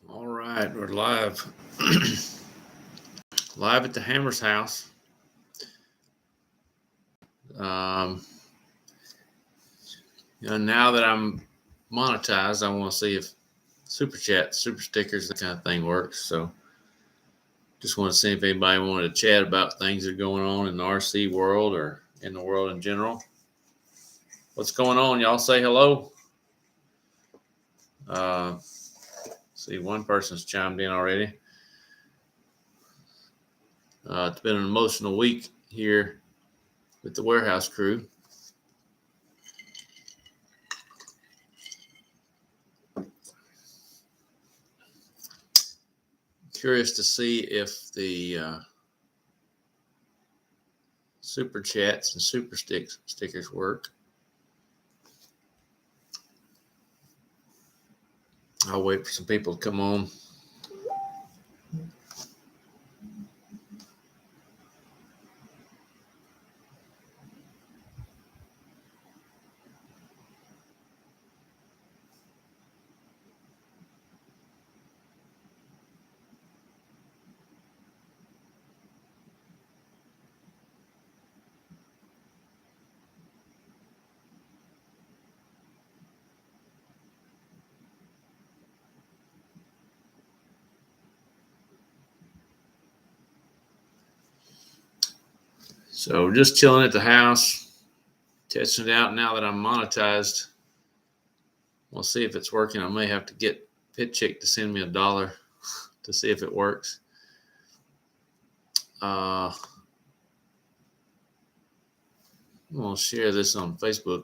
All right, we're live. Live at the Hammer's house. Um, now that I'm monetized, I want to see if super chat, super stickers, that kind of thing works. So just want to see if anybody wanted to chat about things that are going on in the RC world or in the world in general. What's going on? Y'all say hello. See, one person's chimed in already. It's been an emotional week here with the warehouse crew. Curious to see if the super chats and super stickers work. I'll wait for some people to come on. So just chilling at the house, testing it out now that I'm monetized. We'll see if it's working. I may have to get Pit Chick to send me $1 to see if it works. I'm going to share this on Facebook.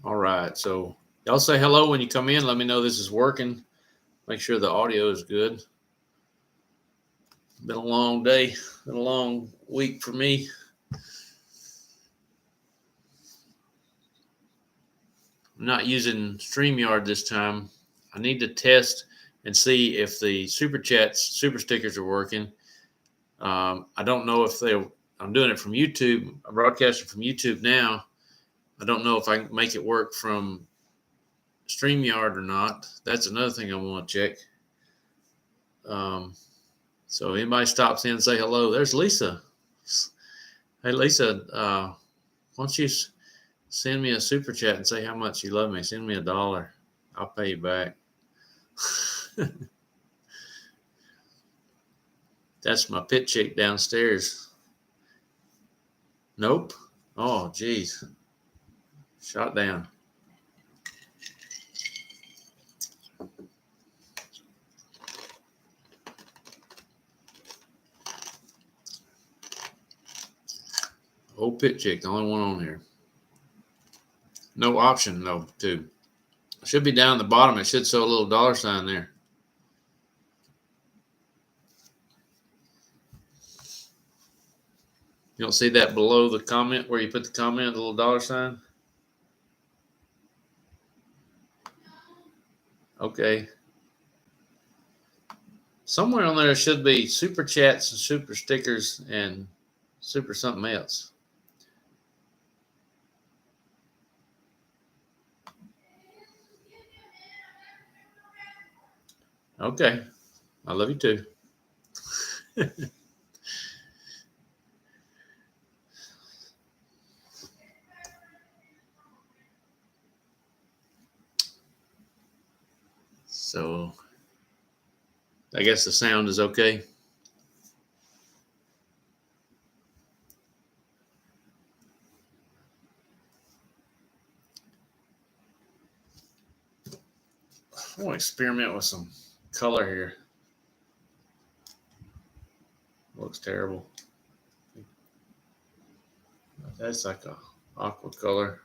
All right. So y'all say hello when you come in. Let me know this is working. Make sure the audio is good. Been a long day. Been a long week for me. I'm not using StreamYard this time. I need to test and see if the super chats, super stickers are working. I don't know if I'm doing it from YouTube. I'm broadcasting from YouTube now. I don't know if I can make it work from StreamYard or not. That's another thing I want to check. So anybody stops in and say hello. There's Lisa. Hey, Lisa, why don't you send me a super chat and say how much you love me? Send me $1. I'll pay you back. That's my pit chick downstairs. Nope. Oh, geez. Shot down. Old pit chick, the only one on here. No option, no, too. It should be down the bottom. It should show a little $sign there. You don't see that below the comment where you put the comment, the little $sign? Okay. Somewhere on there should be super chats and super stickers and super something else. Okay. I love you too. So I guess the sound is okay. I want to experiment with some color here. Looks terrible. That's like a aqua color.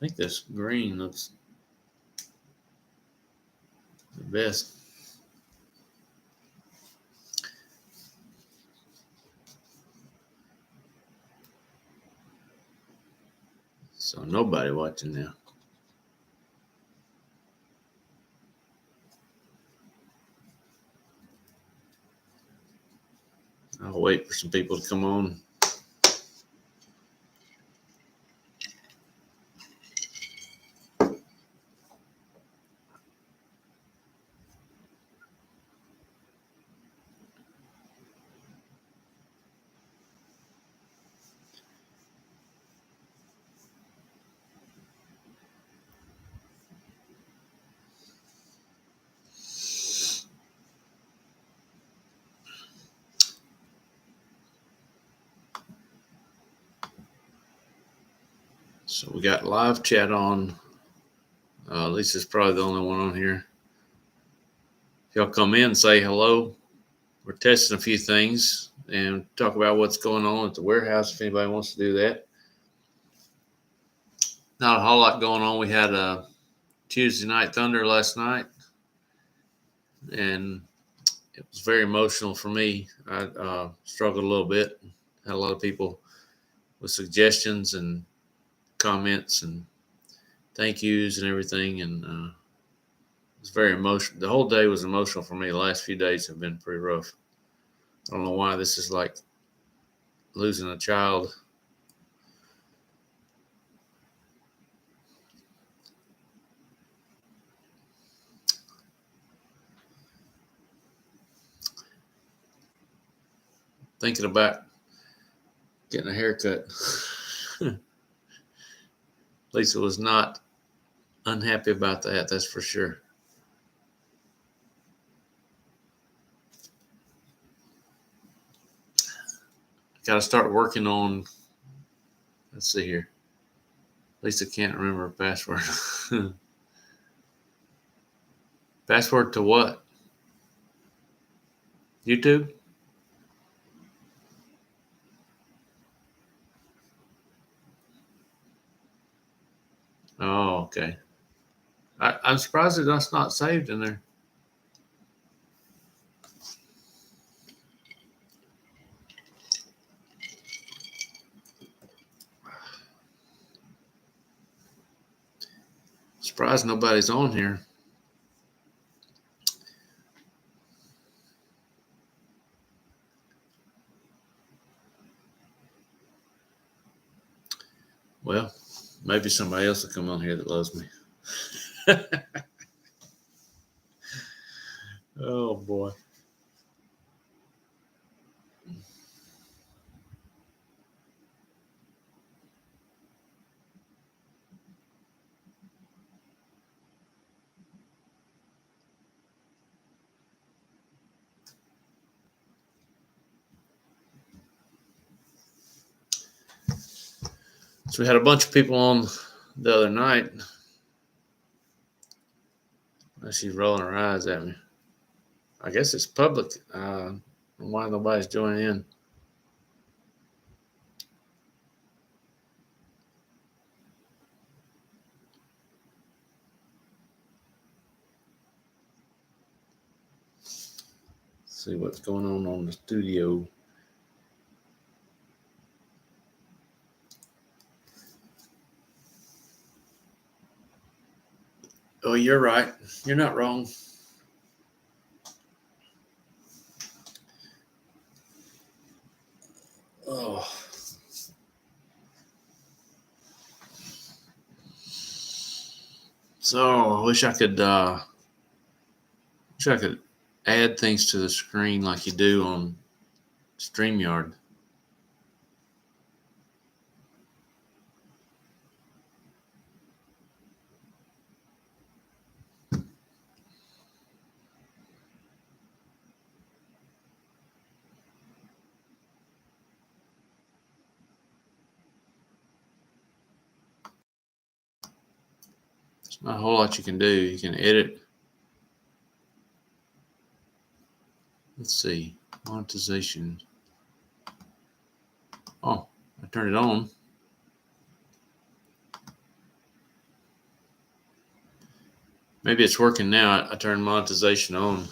I think this green looks Best. So nobody watching now. I'll wait for some people to come on. So we got live chat on. Lisa's probably the only one on here. If y'all come in and say hello, we're testing a few things and talk about what's going on at the warehouse if anybody wants to do that. Not a whole lot going on. We had a Tuesday Night Thunder last night, and it was very emotional for me. I struggled a little bit. Had a lot of people with suggestions and comments and thank yous and everything, and it was very emotional. The whole day was emotional for me. The last few days have been pretty rough. I don't know why this is like losing a child. Thinking about getting a haircut. Lisa was not unhappy about that, that's for sure. Got to start working on, let's see here. Lisa can't remember her password. Password to what? YouTube? Oh, okay. I'm surprised that that's not saved in there. Surprised nobody's on here. Well, maybe somebody else will come on here that loves me. Oh, boy. So we had a bunch of people on the other night. She's rolling her eyes at me. I guess it's public. Why nobody's joining in? See what's going on the studio. Oh, you're right. You're not wrong. Oh. So I wish I could add things to the screen like you do on StreamYard. There's not a whole lot you can do. You can edit. Let's see. Monetization. Oh, I turned it on. Maybe it's working now. I turned monetization on.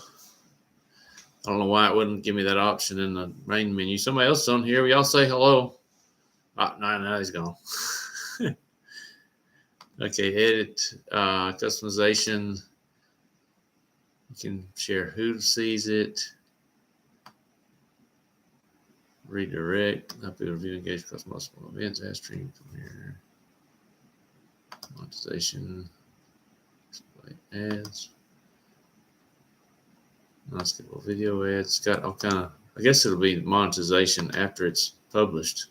I don't know why it wouldn't give me that option in the main menu. Somebody else is on here. Y'all say hello. Oh, no, now he's gone. Okay, edit, customization. You can share who sees it. Redirect. Help people review, engage across multiple events. Add stream from here. Monetization. Display ads. Non-skippable video ads. It's got all kind of. I guess it'll be monetization after it's published.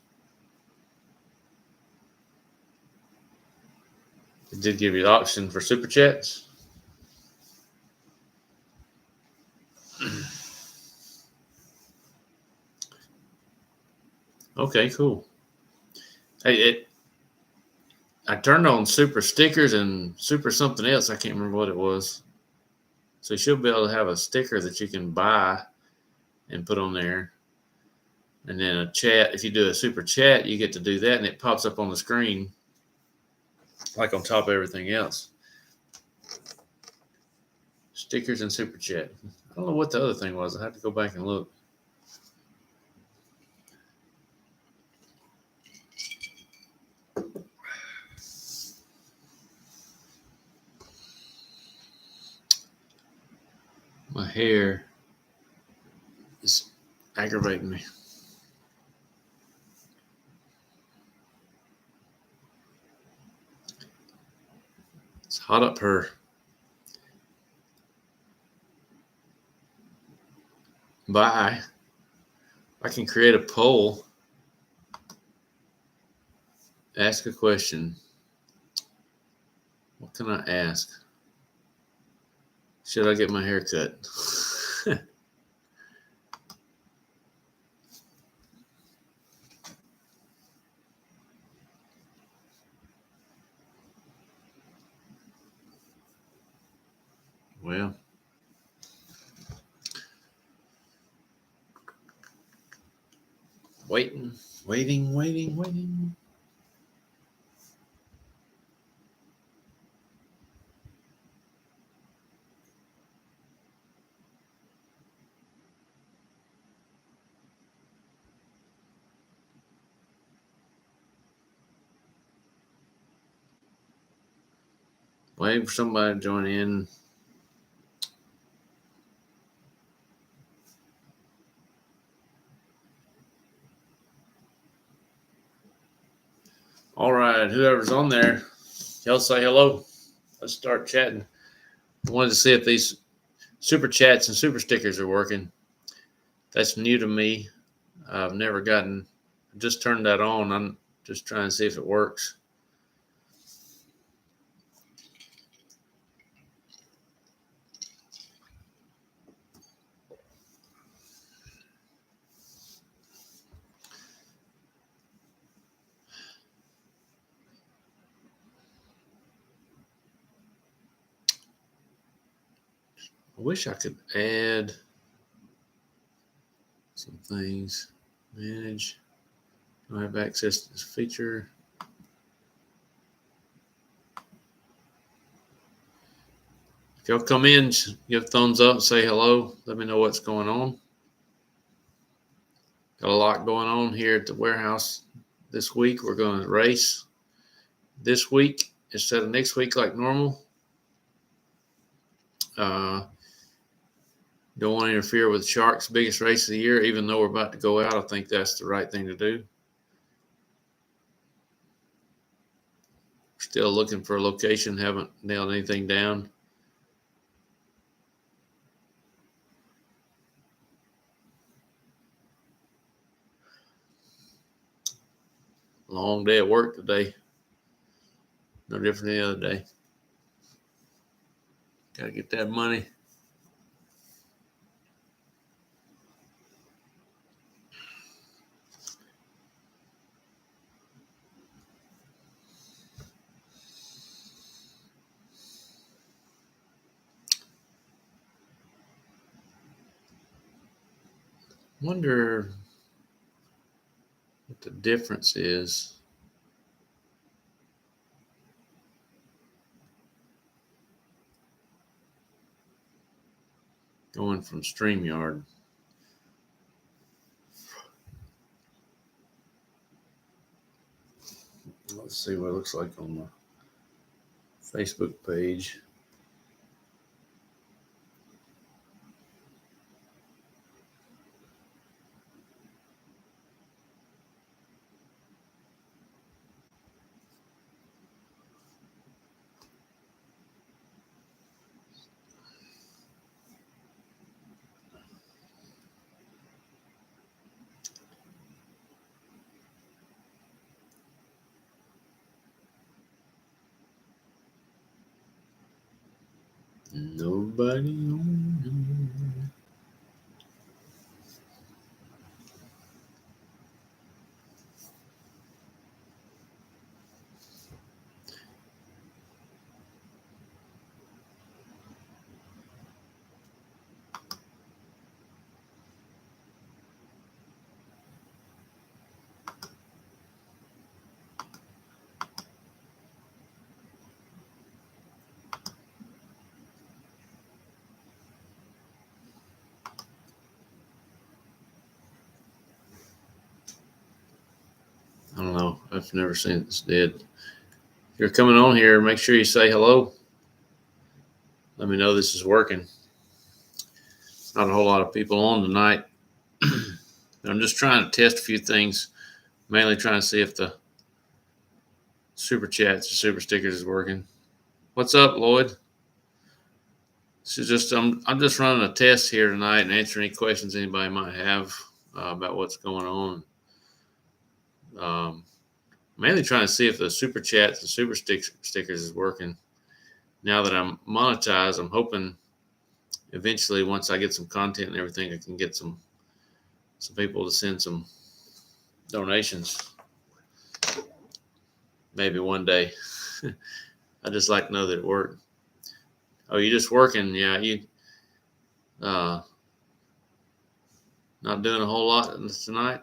It did give you the option for super chats. Okay, cool. Hey, I turned on super stickers and super something else. I can't remember what it was. So you should be able to have a sticker that you can buy and put on there. And then a chat. If you do a super chat, you get to do that, and it pops up on the screen like on top of everything else. Stickers and super chat. I don't know what the other thing was. I have to go back and look. My hair is aggravating me. It's hot up here. Bye. I can create a poll. Ask a question. What can I ask? Should I get my hair cut? Well, waiting. Waiting for somebody to join in. All right, whoever's on there, y'all say hello. Let's start chatting. I wanted to see if these super chats and super stickers are working. That's new to me. I've never just turned that on. I'm just trying to see if it works. I wish I could add some things. Manage. I have access to this feature. If y'all come in, give a thumbs up, say hello. Let me know what's going on. Got a lot going on here at the warehouse this week. We're going to race this week instead of next week like normal. Don't want to interfere with Shark's biggest race of the year, even though we're about to go out. I think that's the right thing to do. Still looking for a location. Haven't nailed anything down. Long day at work today. No different than the other day. Got to get that money. Wonder what the difference is. going from StreamYard. Let's see what it looks like on the Facebook page. Nobody on. I don't know. I've never seen this dead. If you're coming on here, make sure you say hello. Let me know this is working. Not a whole lot of people on tonight. I'm just trying to test a few things, mainly trying to see if the super chats or super stickers is working. What's up, Lloyd? I'm just running a test here tonight and answering any questions anybody might have about what's going on. Mainly trying to see if the super chats and super stickers is working. Now that I'm monetized, I'm hoping eventually, once I get some content and everything, I can get some people to send some donations. Maybe one day. I just like to know that it worked. Oh, you just working? Yeah, you not doing a whole lot tonight.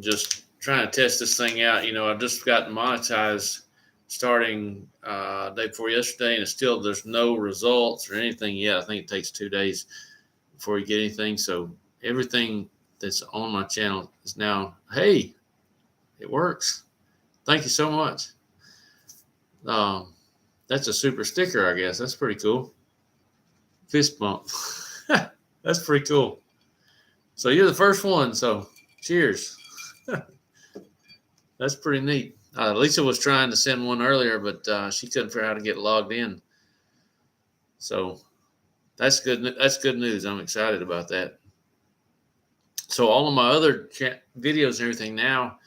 Just trying to test this thing out. I've just gotten monetized starting day before yesterday, and there's no results or anything yet. I think it takes 2 days before you get anything. So everything that's on my channel is now, hey, it works. Thank you so much. That's a super sticker, I guess. That's pretty cool. Fist bump. That's pretty cool. So you're the first one. So cheers. That's pretty neat. Lisa was trying to send one earlier, but she couldn't figure out how to get logged in. So that's good. That's good news. I'm excited about that. So all of my other videos and everything now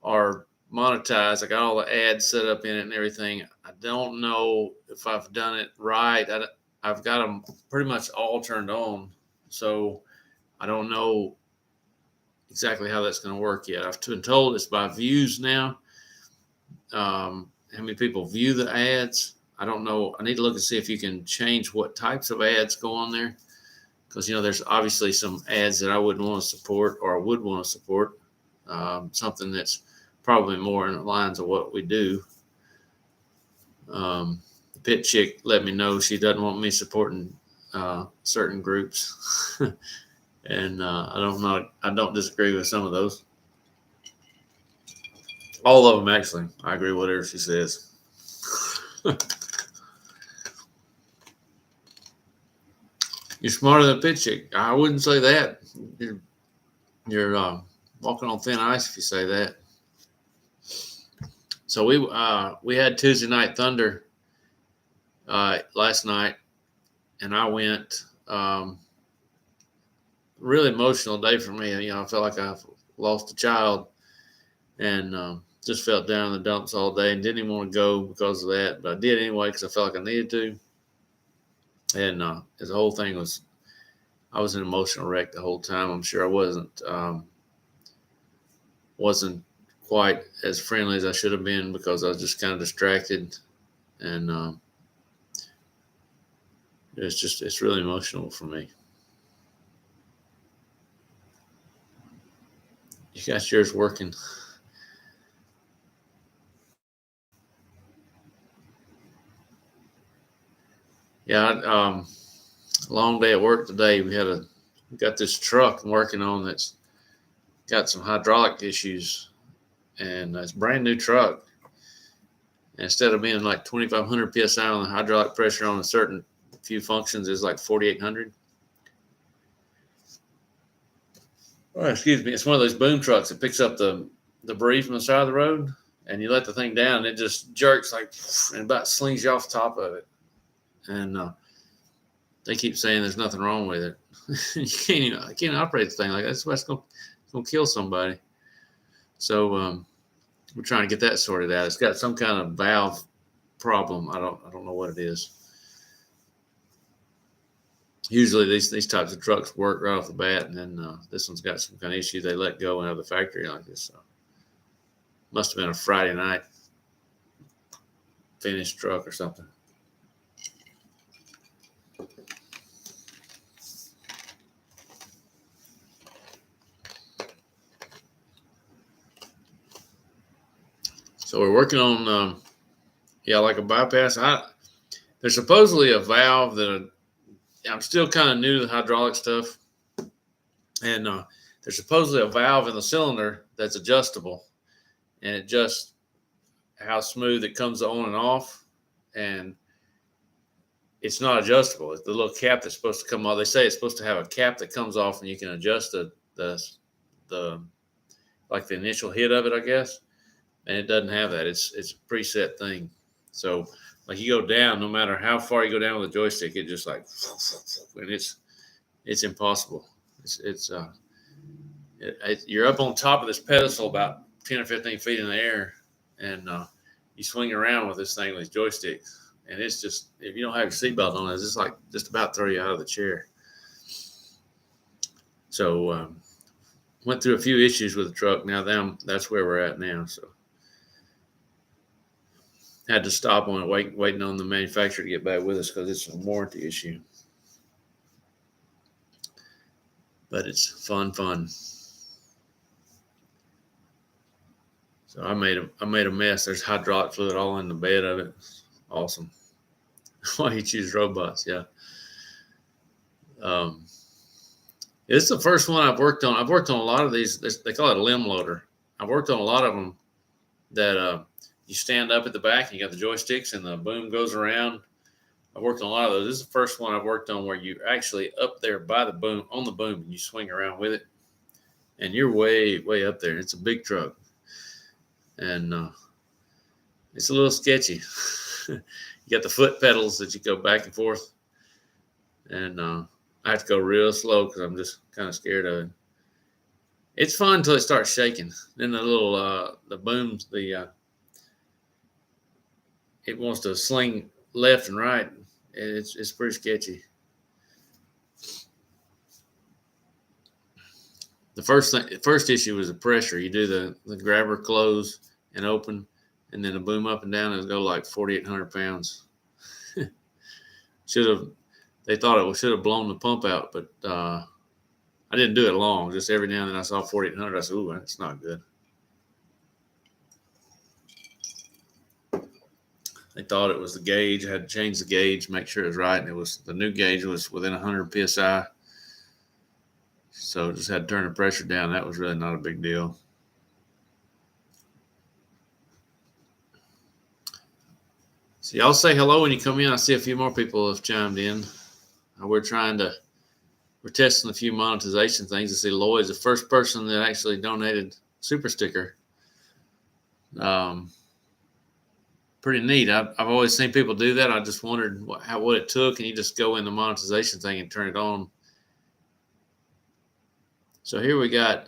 are monetized. I got all the ads set up in it and everything. I don't know if I've done it right. I've got them pretty much all turned on. So I don't know exactly how that's going to work yet. I've been told it's by views now. How many people view the ads? I don't know. I need to look and see if you can change what types of ads go on there. Because, there's obviously some ads that I wouldn't want to support or I would want to support. Something that's probably more in the lines of what we do. The pit chick let me know she doesn't want me supporting certain groups. And I don't disagree with some of those. All of them, actually. I agree with whatever she says. You're smarter than a pit chick. I wouldn't say that. You're walking on thin ice if you say that. So we had Tuesday Night Thunder last night, and I went. Really emotional day for me. I felt like I lost a child, and just felt down in the dumps all day, and didn't even want to go because of that. But I did anyway because I felt like I needed to. And the whole thing I was an emotional wreck the whole time. I'm sure I wasn't quite as friendly as I should have been because I was just kind of distracted, and it's really emotional for me. You got yours working. Yeah, long day at work today. We got this truck I'm working on that's got some hydraulic issues, and it's a brand new truck. And instead of being like 2,500 psi on the hydraulic pressure on a certain few functions, is like 4,800. Oh, excuse me. It's one of those boom trucks that picks up the debris from the side of the road, and you let the thing down, and it just jerks like and about slings you off the top of it. And they keep saying there's nothing wrong with it. I can't operate the thing like that. That's what's going to kill somebody. So we're trying to get that sorted out. It's got some kind of valve problem. I don't know what it is. Usually these types of trucks work right off the bat, and then this one's got some kind of issue. They let go and have the factory like this. So must have been a Friday night finished truck or something. So we're working on, like a bypass. There's supposedly a valve that I'm still kind of new to the hydraulic stuff, and there's supposedly a valve in the cylinder that's adjustable, and it just how smooth it comes on and off, and it's not adjustable. It's the little cap that's supposed to come off. They say it's supposed to have a cap that comes off, and you can adjust the like the initial hit of it, I guess. And it doesn't have that. It's a preset thing. So like you go down, no matter how far you go down with the joystick, it just like, and it's impossible. You're up on top of this pedestal about 10 or 15 feet in the air, and you swing around with this thing with these joysticks, and it's just, if you don't have your seatbelt on, it's just like just about throw you out of the chair. So went through a few issues with the truck. Now that's where we're at now. So had to stop on it, waiting on the manufacturer to get back with us because it's a warranty issue. But it's fun. So I made a mess. There's hydraulic fluid all in the bed of it. Awesome. Why you choose robots? Yeah. It's the first one I've worked on. I've worked on a lot of these. They call it a limb loader. I've worked on a lot of them that you stand up at the back and you got the joysticks and the boom goes around. I've worked on a lot of those. This is the first one I've worked on where you're actually up there by the boom, on the boom, and you swing around with it. And you're way, way up there. It's a big truck. And it's a little sketchy. You got the foot pedals that you go back and forth. And I have to go real slow because I'm just kind of scared of it. It's fun until it starts shaking. Then the little, the booms, it wants to sling left and right. It's pretty sketchy. The first issue was the pressure. You do the grabber close and open, and then the boom up and down, and go like 4,800 pounds. They thought it should have blown the pump out, but I didn't do it long. Just every now and then I saw 4,800. I said, "Ooh, that's not good." They thought it was the gauge. I had to change the gauge, make sure it was right, and the new gauge was within 100 psi. So just had to turn the pressure down. That was really not a big deal. So y'all say hello when you come in. I see a few more people have chimed in. We're testing a few monetization things. I see Lloyd's the first person that actually donated super sticker. Pretty neat. I've always seen people do that. I just wondered what it took, and you just go in the monetization thing and turn it on. So here we got,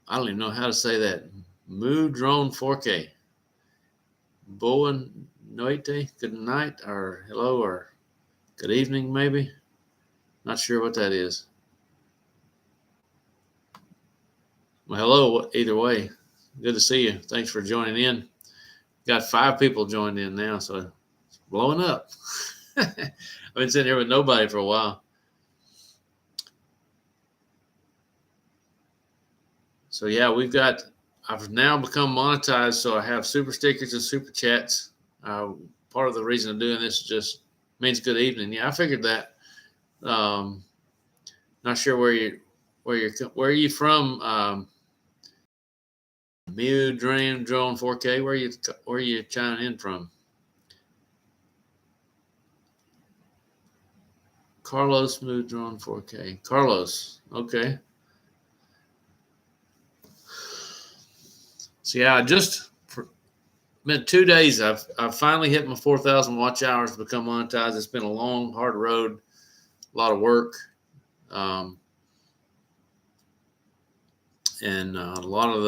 I don't even know how to say that, Moo Drone 4K. Boa noite, good night, or hello, or good evening, maybe. Not sure what that is. Well, hello, either way. Good to see you. Thanks for joining in. Got 5 people joined in now, so it's blowing up. I've been sitting here with nobody for a while. So yeah, I've now become monetized, so I have super stickers and super chats. Part of the reason I'm doing this is just means good evening. Yeah, I figured that. Um, Not sure where are you from? Mew Drone 4K. Where are you chiming in from? Carlos Smooth Drone 4K. Carlos. Okay. So yeah, been 2 days. I've finally hit my 4,000 watch hours to become monetized. It's been a long, hard road, a lot of work, um, and a lot of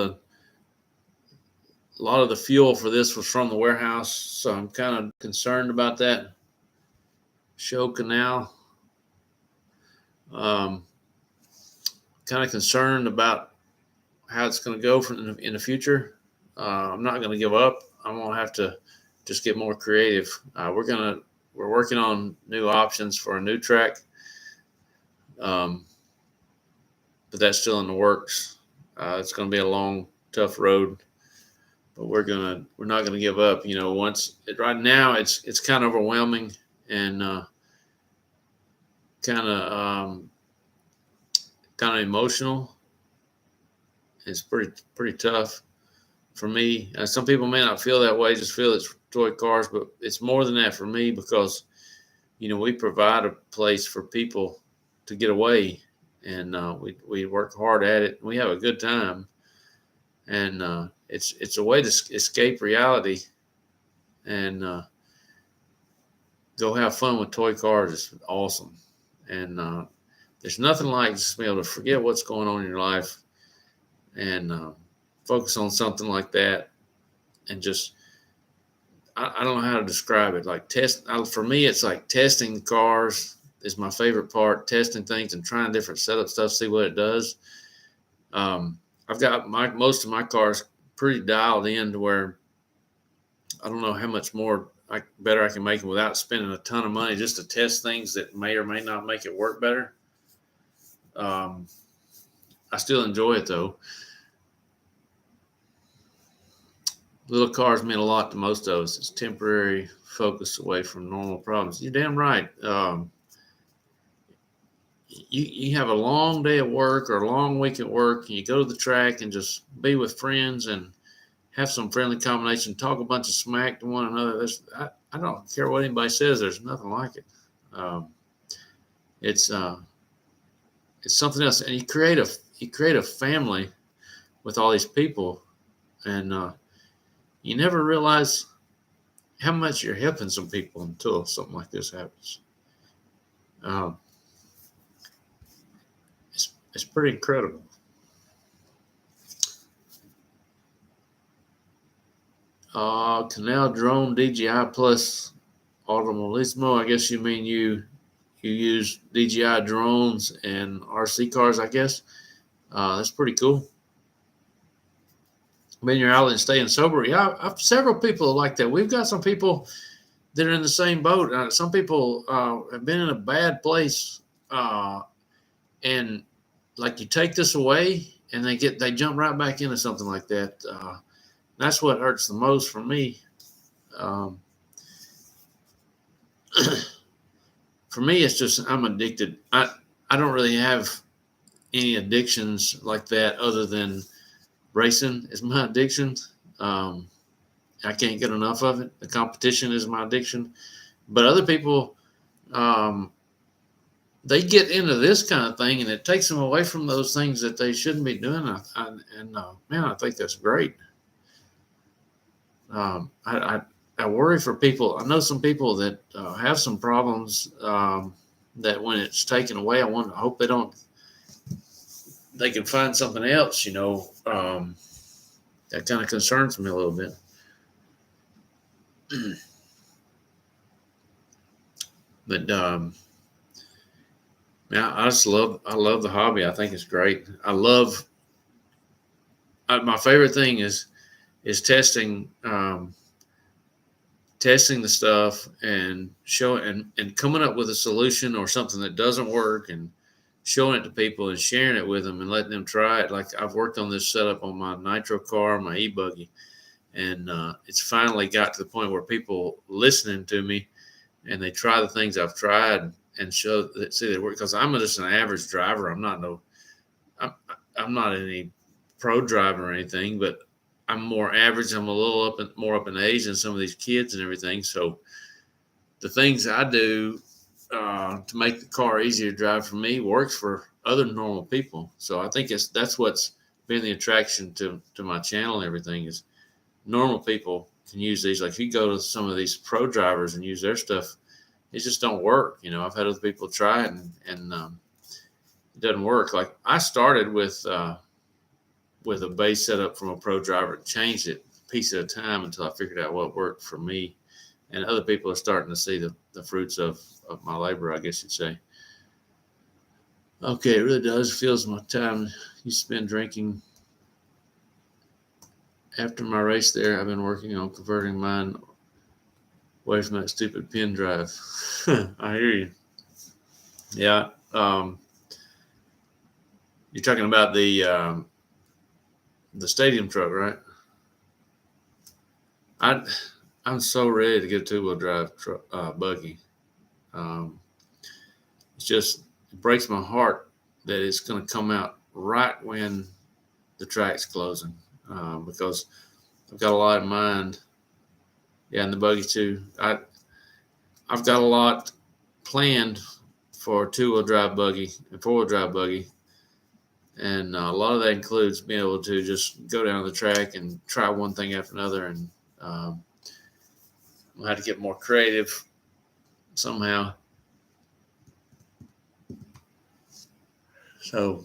the fuel for this was from the warehouse. So I'm kind of concerned about that. Show canal. Um, Kind of concerned about how it's going to go in the future. I'm not going to give up. I'm going to have to just get more creative. We're working on new options for a new track, um, but that's still in the works. It's going to be a long, tough road, but we're not going to give up. Right now it's kind of overwhelming and kind of kind of emotional. It's pretty tough for me. Some people may not feel that way, just feel it's toy cars, but it's more than that for me because we provide a place for people to get away, and we work hard at it. We have a good time, and it's a way to escape reality and go have fun with toy cars. It's awesome, and there's nothing like just being able to forget what's going on in your life and focus on something like that, and just I don't know how to describe it. Like for me, it's like testing the cars is my favorite part. Testing things and trying different setup stuff, see what it does. I've got most of my cars pretty dialed in to where I don't know how much better I can make them without spending a ton of money just to test things that may or may not make it work better. I still enjoy it though. Little cars mean a lot to most of us. It's temporary focus away from normal problems. You're damn right. You have a long day at work or a long week at work, and you go to the track and just be with friends and have some friendly combination, talk a bunch of smack to one another. I don't care what anybody says. There's nothing like it. It's something else, and you create a family with all these people, and you never realize how much you're helping some people until something like this happens. It's pretty incredible. Canal Drone DJI Plus Automobilismo. I guess you mean you use DJI drones and RC cars, I guess. That's pretty cool. When you're out and staying sober, yeah, I've several people like that. We've got some people that are in the same boat. Some people have been in a bad place, and like you take this away, and they jump right back into something like that. That's what hurts the most for me. For me, it's just I'm addicted. I don't really have any addictions like that other than racing is my addiction. I can't get enough of it. The competition is my addiction. But other people, they get into this kind of thing, and it takes them away from those things that they shouldn't be doing. Man, I think that's great. I worry for people. I know some people that have some problems that when it's taken away, I hope they can find something else, that kind of concerns me a little bit. But yeah, I love the hobby. I think it's great. My favorite thing is testing testing the stuff and showing and coming up with a solution or something that doesn't work and showing it to people and sharing it with them and letting them try it. Like I've worked on this setup on my nitro car, my e-buggy, and it's finally got to the point where people listening to me and they try the things I've tried and show that see they work. Because I'm just an average driver. I'm, I'm not any pro driver or anything, but I'm more average. I'm a little more up in age than some of these kids and everything. So the things I do to make the car easier to drive for me works for other normal people. So I think that's what's been the attraction to my channel and everything is normal people can use these. Like if you go to some of these pro drivers and use their stuff, it just don't work. I've had other people try it and it doesn't work. Like I started with a base setup from a pro driver and changed it a piece at a time until I figured out what worked for me. And other people are starting to see the fruits of my labor, I guess you'd say. Okay, it really does. Feels my time you spend drinking. After my race there, I've been working on converting mine away from that stupid pen drive. I hear you. Yeah. You're talking about the stadium truck, right? I'm so ready to get a two-wheel drive buggy. It breaks my heart that it's going to come out right when the track's closing because I've got a lot in mind. Yeah, and the buggy too. I've got a lot planned for a two-wheel drive buggy and four-wheel drive buggy. And a lot of that includes being able to just go down the track and try one thing after another. And I'll have to get more creative somehow. So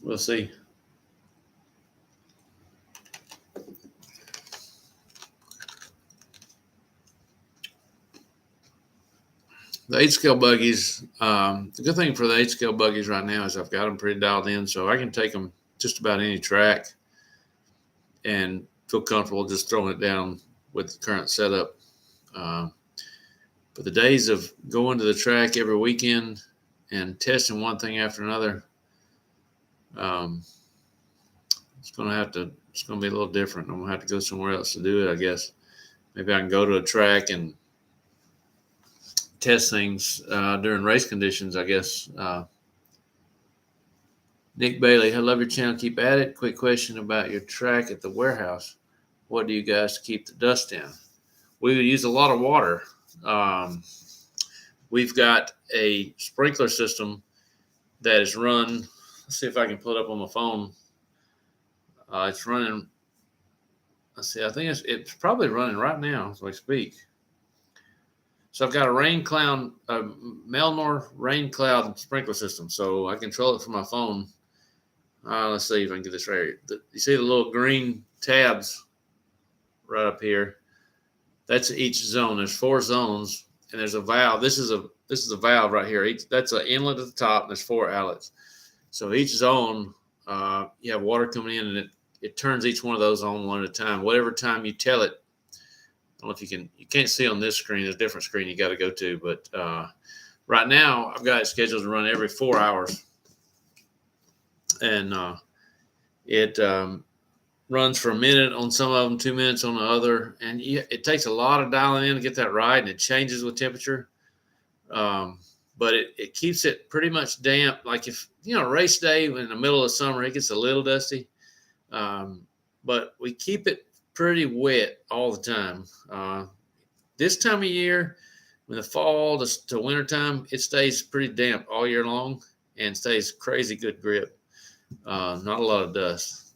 we'll see. The 8-scale buggies, the good thing for the 8-scale buggies right now is I've got them pretty dialed in, so I can take them just about any track and feel comfortable just throwing it down with the current setup. But the days of going to the track every weekend and testing one thing after another, it's going to be a little different. I'm going to have to go somewhere else to do it, I guess. Maybe I can go to a track and test things during race conditions, I guess. Nick Bailey, I love your channel. Keep at it. Quick question about your track at the warehouse. What do you guys keep the dust in? We would use a lot of water. We've got a sprinkler system that is run. Let's see if I can pull it up on my phone. It's running. Let's see. I think it's probably running right now as we speak. So I've got a Melnor rain cloud sprinkler system. So I control it from my phone. Let's see if I can get this right. You see the little green tabs right up here? That's each zone. There's 4 zones, and there's a valve. This is a valve right here. That's an inlet at the top, and there's 4 outlets. So each zone, you have water coming in, and it turns each one of those on one at a time. Whatever time you tell it. I don't know if you can't see on this screen. There's a different screen you got to go to, but right now I've got it scheduled to run every 4 hours, and it runs for a minute on some of them, 2 minutes on the other, and it takes a lot of dialing in to get that right, and it changes with temperature. But it keeps it pretty much damp. Like if race day in the middle of summer, it gets a little dusty, but we keep it pretty wet all the time. This time of year, when the fall to winter time, it stays pretty damp all year long and stays crazy good grip. Not a lot of dust.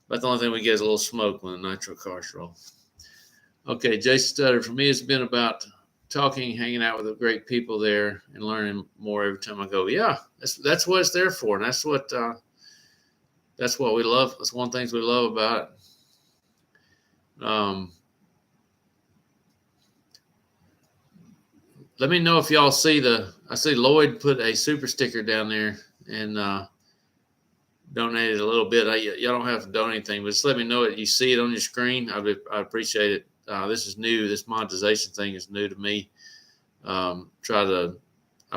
But the only thing we get is a little smoke when the nitro cars roll. Okay, Jason Stutter, for me, it's been about talking, hanging out with the great people there, and learning more every time I go. Yeah, that's what it's there for, and that's what we love. That's one of the things we love about it. Let me know if y'all see I see Lloyd put a super sticker down there and donated a little bit. Y'all don't have to donate anything, but just let me know that you see it on your screen. I appreciate it. This is new. This monetization thing is new to me. I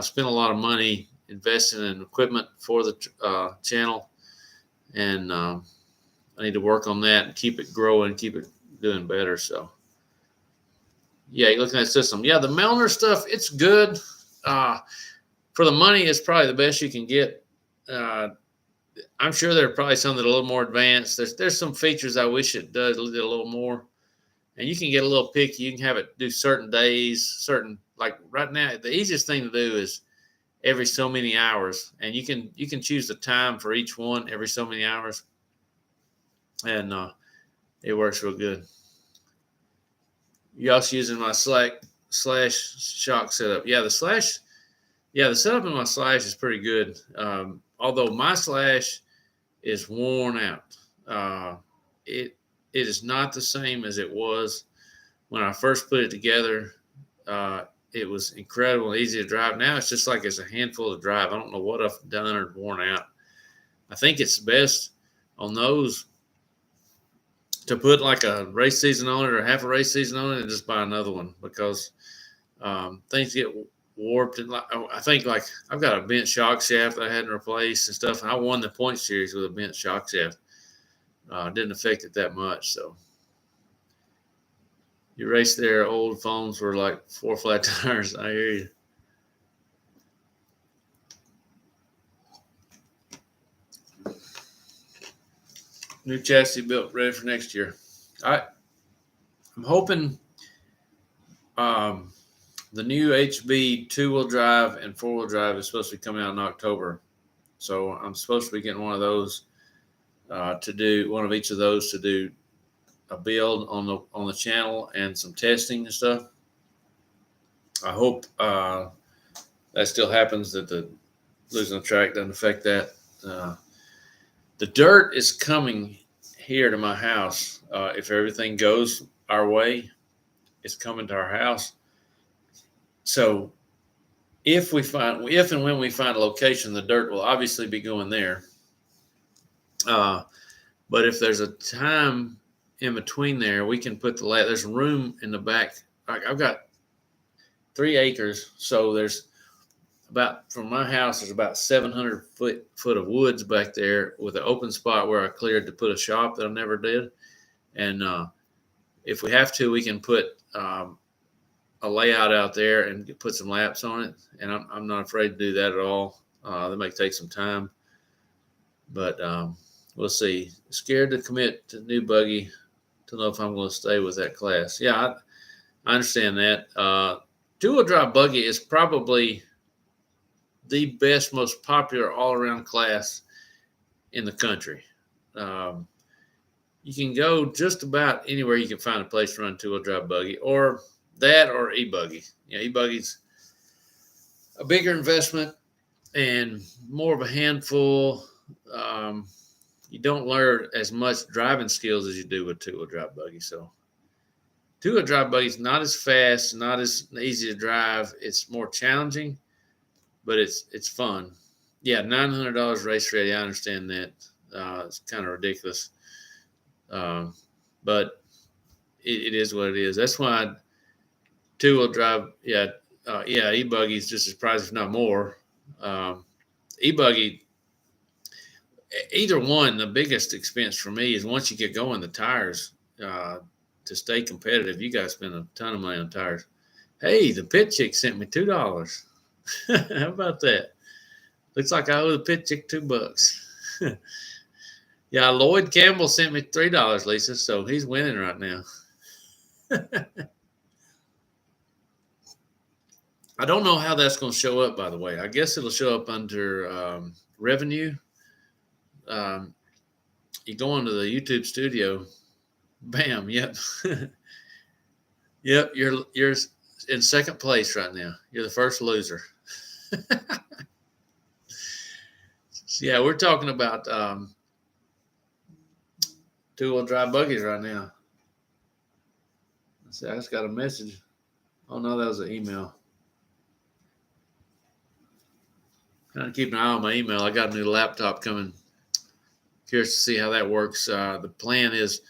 spent a lot of money investing in equipment for the channel, and I need to work on that and keep it growing, keep it doing better. So Yeah, you're looking at the system. Yeah, the Melner stuff, it's good. Uh, for the money, it's probably the best you can get. Uh, I'm sure there are probably some that are a little more advanced. There's some features I wish it did a little more. And you can get a little picky. You can have it do certain days, certain like right now. The easiest thing to do is every so many hours, and you can choose the time for each one every so many hours, and it works real good. You also using my slash shock setup. Yeah, the setup in my slash is pretty good. Although my slash is worn out. It is not the same as it was when I first put it together. It was incredible and easy to drive. Now it's just like it's a handful to drive. I don't know what I've done or worn out. I think it's best on those to put like a race season on it or half a race season on it and just buy another one because things get warped. And I think like I've got a bent shock shaft that I hadn't replaced and stuff. And I won the point series with a bent shock shaft. Didn't affect it that much. So you race there, old phones were like 4 flat tires. I hear you. New chassis built, ready for next year. I'm hoping the new HB 2-wheel drive and 4-wheel drive is supposed to be coming out in October. So I'm supposed to be getting one of those to do one of each of those to do a build on the channel and some testing and stuff. I hope that still happens, that the losing the track doesn't affect that. The dirt is coming here to my house. If everything goes our way, it's coming to our house. So if and when we find a location, the dirt will obviously be going there. But if there's a time in between there, we can put there's room in the back. I've got 3 acres, so there's from my house, there's about 700 foot of woods back there with an open spot where I cleared to put a shop that I never did. And if we have to, we can put a layout out there and put some laps on it. And I'm not afraid to do that at all. That may take some time, but we'll see. Scared to commit to new buggy to know if I'm going to stay with that class. Yeah, I understand that. 2-wheel drive buggy is probably the best, most popular all-around class in the country. You can go just about anywhere you can find a place to run 2-wheel drive buggy, or that, or e-buggy. E-buggy's a bigger investment and more of a handful. You don't learn as much driving skills as you do with 2-wheel drive buggy. So 2-wheel drive buggy is not as fast, not as easy to drive. It's more challenging, but it's fun. Yeah, $900 race ready. I understand that. It's kind of ridiculous, but it is what it is. That's why 2-wheel drive. E-buggy is just as pricey, if not more. E-buggy. Either one, the biggest expense for me is once you get going, the tires. To stay competitive, you got to spend a ton of money on tires. Hey, the pit chick sent me $2. How about that? Looks like I owe the pit chick $2. Yeah, Lloyd Campbell sent me $3, Lisa, so he's winning right now. I don't know how that's going to show up, by the way. I guess it'll show up under revenue. You go into the YouTube studio, bam, yep. Yep, you're in second place right now. You're the first loser. So, yeah, we're talking about 2-wheel drive buggies right now. I just got a message. Oh no, that was an email. Kind of keep an eye on my email. I got a new laptop coming. Curious to see how that works. The plan is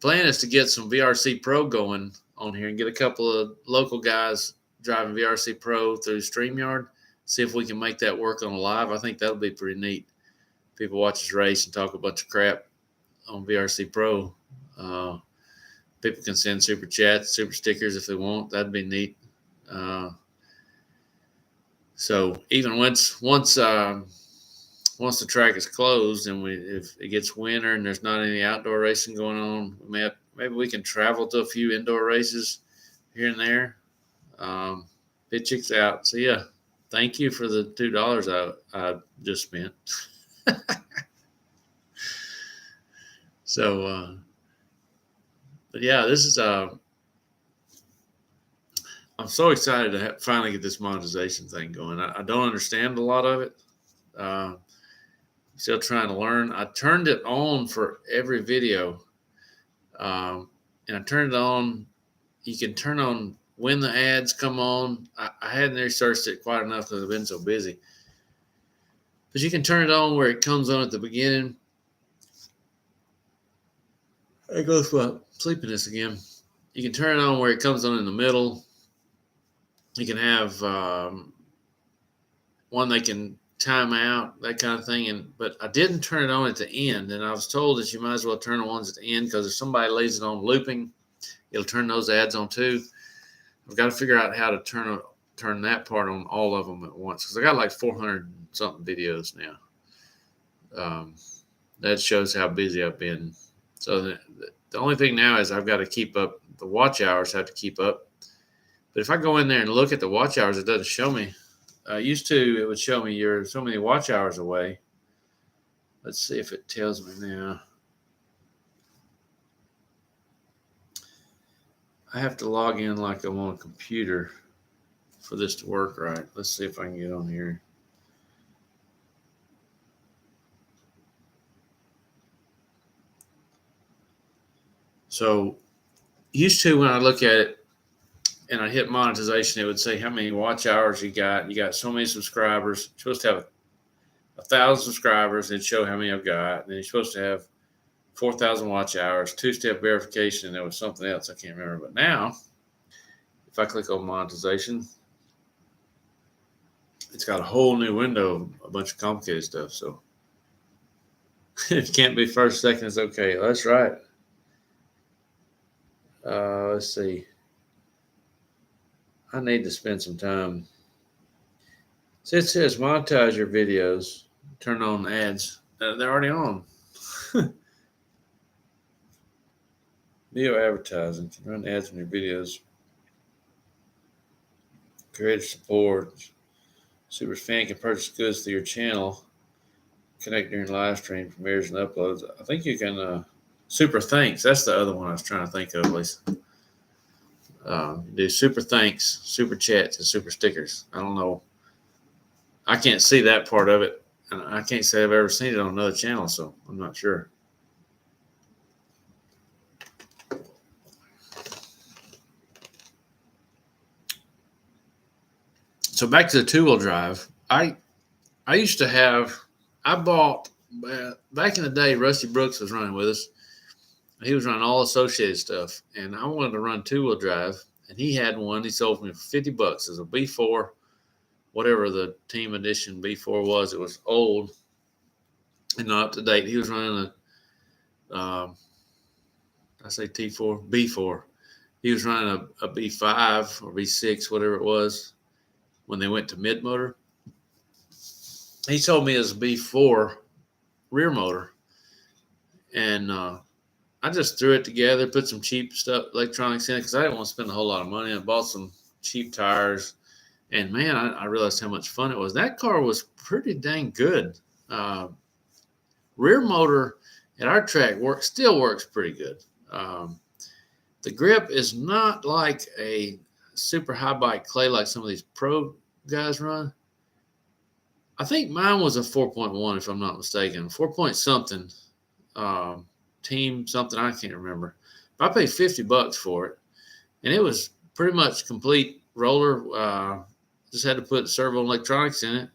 to get some VRC Pro going on here and get a couple of local guys driving VRC Pro through StreamYard. See if we can make that work on a live. I think that'll be pretty neat. People watch us race and talk a bunch of crap on VRC Pro. People can send super chats, super stickers if they want. That'd be neat. Uh, so even once the track is closed and if it gets winter and there's not any outdoor racing going on, maybe we can travel to a few indoor races here and there. It checks out. So yeah, thank you for the $2 I just spent. So, but yeah, this is I'm so excited to finally get this monetization thing going. I don't understand a lot of it. Uh, Still trying to learn. I turned it on for every video, and I turned it on. You can turn on when the ads come on. I hadn't researched it quite enough because I've been so busy. But you can turn it on where it comes on at the beginning. There goes my sleepiness again. You can turn it on where it comes on in the middle. You can have one they can time out, that kind of thing. But I didn't turn it on at the end, and I was told that you might as well turn the ones at the end because if somebody lays it on looping, it'll turn those ads on too. I've got to figure out how to turn that part on all of them at once because I got like 400 something videos now. That shows how busy I've been. So the only thing now is I've got to keep up. The watch hours have to keep up. But if I go in there and look at the watch hours, it doesn't show me. Used to, it would show me you're so many watch hours away. Let's see if it tells me now. I have to log in like I'm on a computer for this to work right. Let's see if I can get on here. So used to when I look at it and I hit monetization, it would say how many watch hours you got. You got so many subscribers. You're supposed to have 1,000 subscribers and show how many I've got. And then you're supposed to have 4,000 watch hours, two-step verification. There was something else I can't remember. But now, if I click on monetization, it's got a whole new window, a bunch of complicated stuff. So it can't be first, second. It's okay. That's right. Let's see. I need to spend some time. So it says monetize your videos, turn on ads. They're already on. Video advertising, run ads on your videos. Creator support. Super fan can purchase goods through your channel. Connect during live stream, premieres, and uploads. I think you can. Super thanks. That's the other one I was trying to think of, Lisa. Do super thanks, super chats, and super stickers. I don't know. I can't see that part of it, and I can't say I've ever seen it on another channel, so I'm not sure. So back to the two-wheel drive. I used to have. I bought back in the day. Rusty Brooks was running with us. He was running all associated stuff, and I wanted to run two-wheel drive, and he had one. He sold me for $50. It was a B4, whatever the team edition B4 was. It was old and not up to date. He was running I say T4, B4. He was running a B5 or B6, whatever it was, when they went to mid motor. He told me it was a B4 rear motor, and I just threw it together, put some cheap stuff, electronics in it, because I didn't want to spend a whole lot of money. I bought some cheap tires, and man, I realized how much fun it was. That car was pretty dang good. Rear motor at our track still works pretty good. The grip is not like a super high bike clay like some of these pro guys run. I think mine was a 4.1, if I'm not mistaken, 4 point something. Team something, I can't remember. But I paid $50 for it, and it was pretty much complete roller. Just had to put servo electronics in it,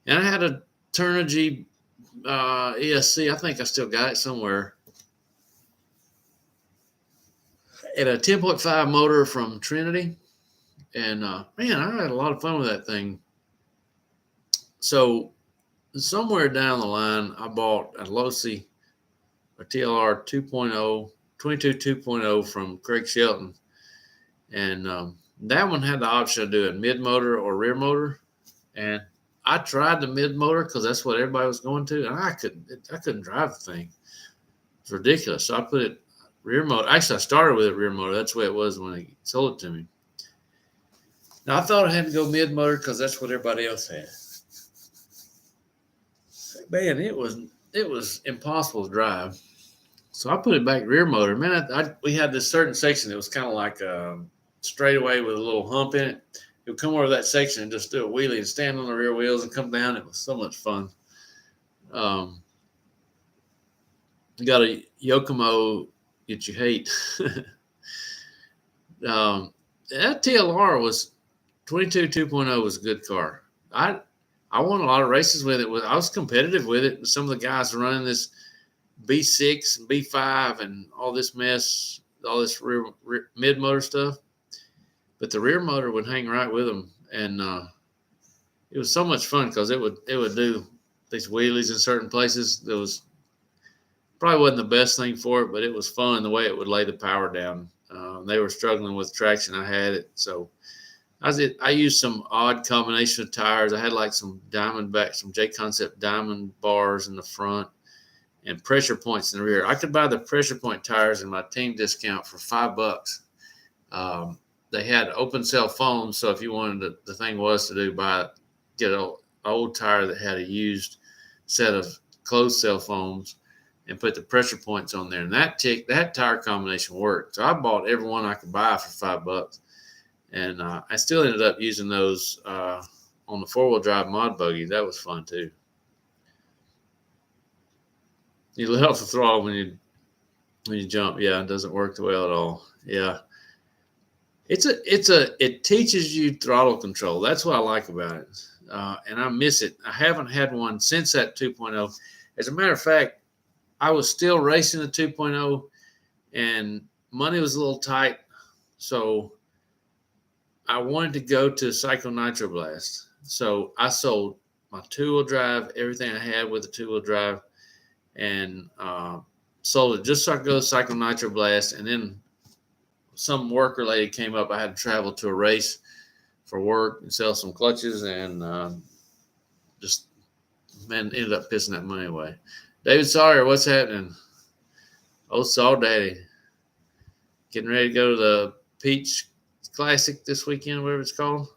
and I had a Turnigy ESC. I think I still got it somewhere. And a 10.5 motor from Trinity, and man, I had a lot of fun with that thing. So somewhere down the line, I bought a Losi, a TLR 2.0 22 2.0 from Craig Shelton. And that one had the option of doing mid motor or rear motor. And I tried the mid motor because that's what everybody was going to. And I couldn't drive the thing. It's ridiculous. So I put it rear motor. Actually, I started with a rear motor. That's the way it was when they sold it to me. Now, I thought I had to go mid motor because that's what everybody else had. Man, it was impossible to drive. So I put it back rear motor. Man, we had this certain section that was kind of like a straightaway with a little hump in it. It would come over that section and just do a wheelie and stand on the rear wheels and come down. It was so much fun. You got a Yokomo that you hate. That TLR was 22 2.0 was a good car. I won a lot of races with it. I was competitive with it. Some of the guys running this B6 and B5 and all this mess, all this rear mid motor stuff. But the rear motor would hang right with them, and it was so much fun because it would do these wheelies in certain places. That was probably wasn't the best thing for it, but it was fun the way it would lay the power down. They were struggling with traction. I had it, so I used some odd combination of tires. I had like some some J Concept diamond bars in the front and pressure points in the rear. I could buy the pressure point tires in my team discount for $5. They had open cell foams, so if you wanted the thing was to get an old tire that had a used set of closed cell foams and put the pressure points on there. And that tire combination worked. So I bought every one I could buy for $5. And I still ended up using those on the four-wheel drive mod buggy. That was fun too. You let off the throttle when you jump. Yeah, it doesn't work well at all. Yeah. It teaches you throttle control. That's what I like about it. And I miss it. I haven't had one since that 2.0. As a matter of fact, I was still racing the 2.0 and money was a little tight. So I wanted to go to Cycle Nitro Blast. So I sold my two-wheel drive, everything I had with the two-wheel drive, and sold it just so I could go to Cycle Nitro Blast. And then some work related came up. I had to travel to a race for work and sell some clutches, and ended up pissing that money away. David Sawyer, what's happening? Old Saw Daddy. Getting ready to go to the Peach Classic this weekend, whatever it's called.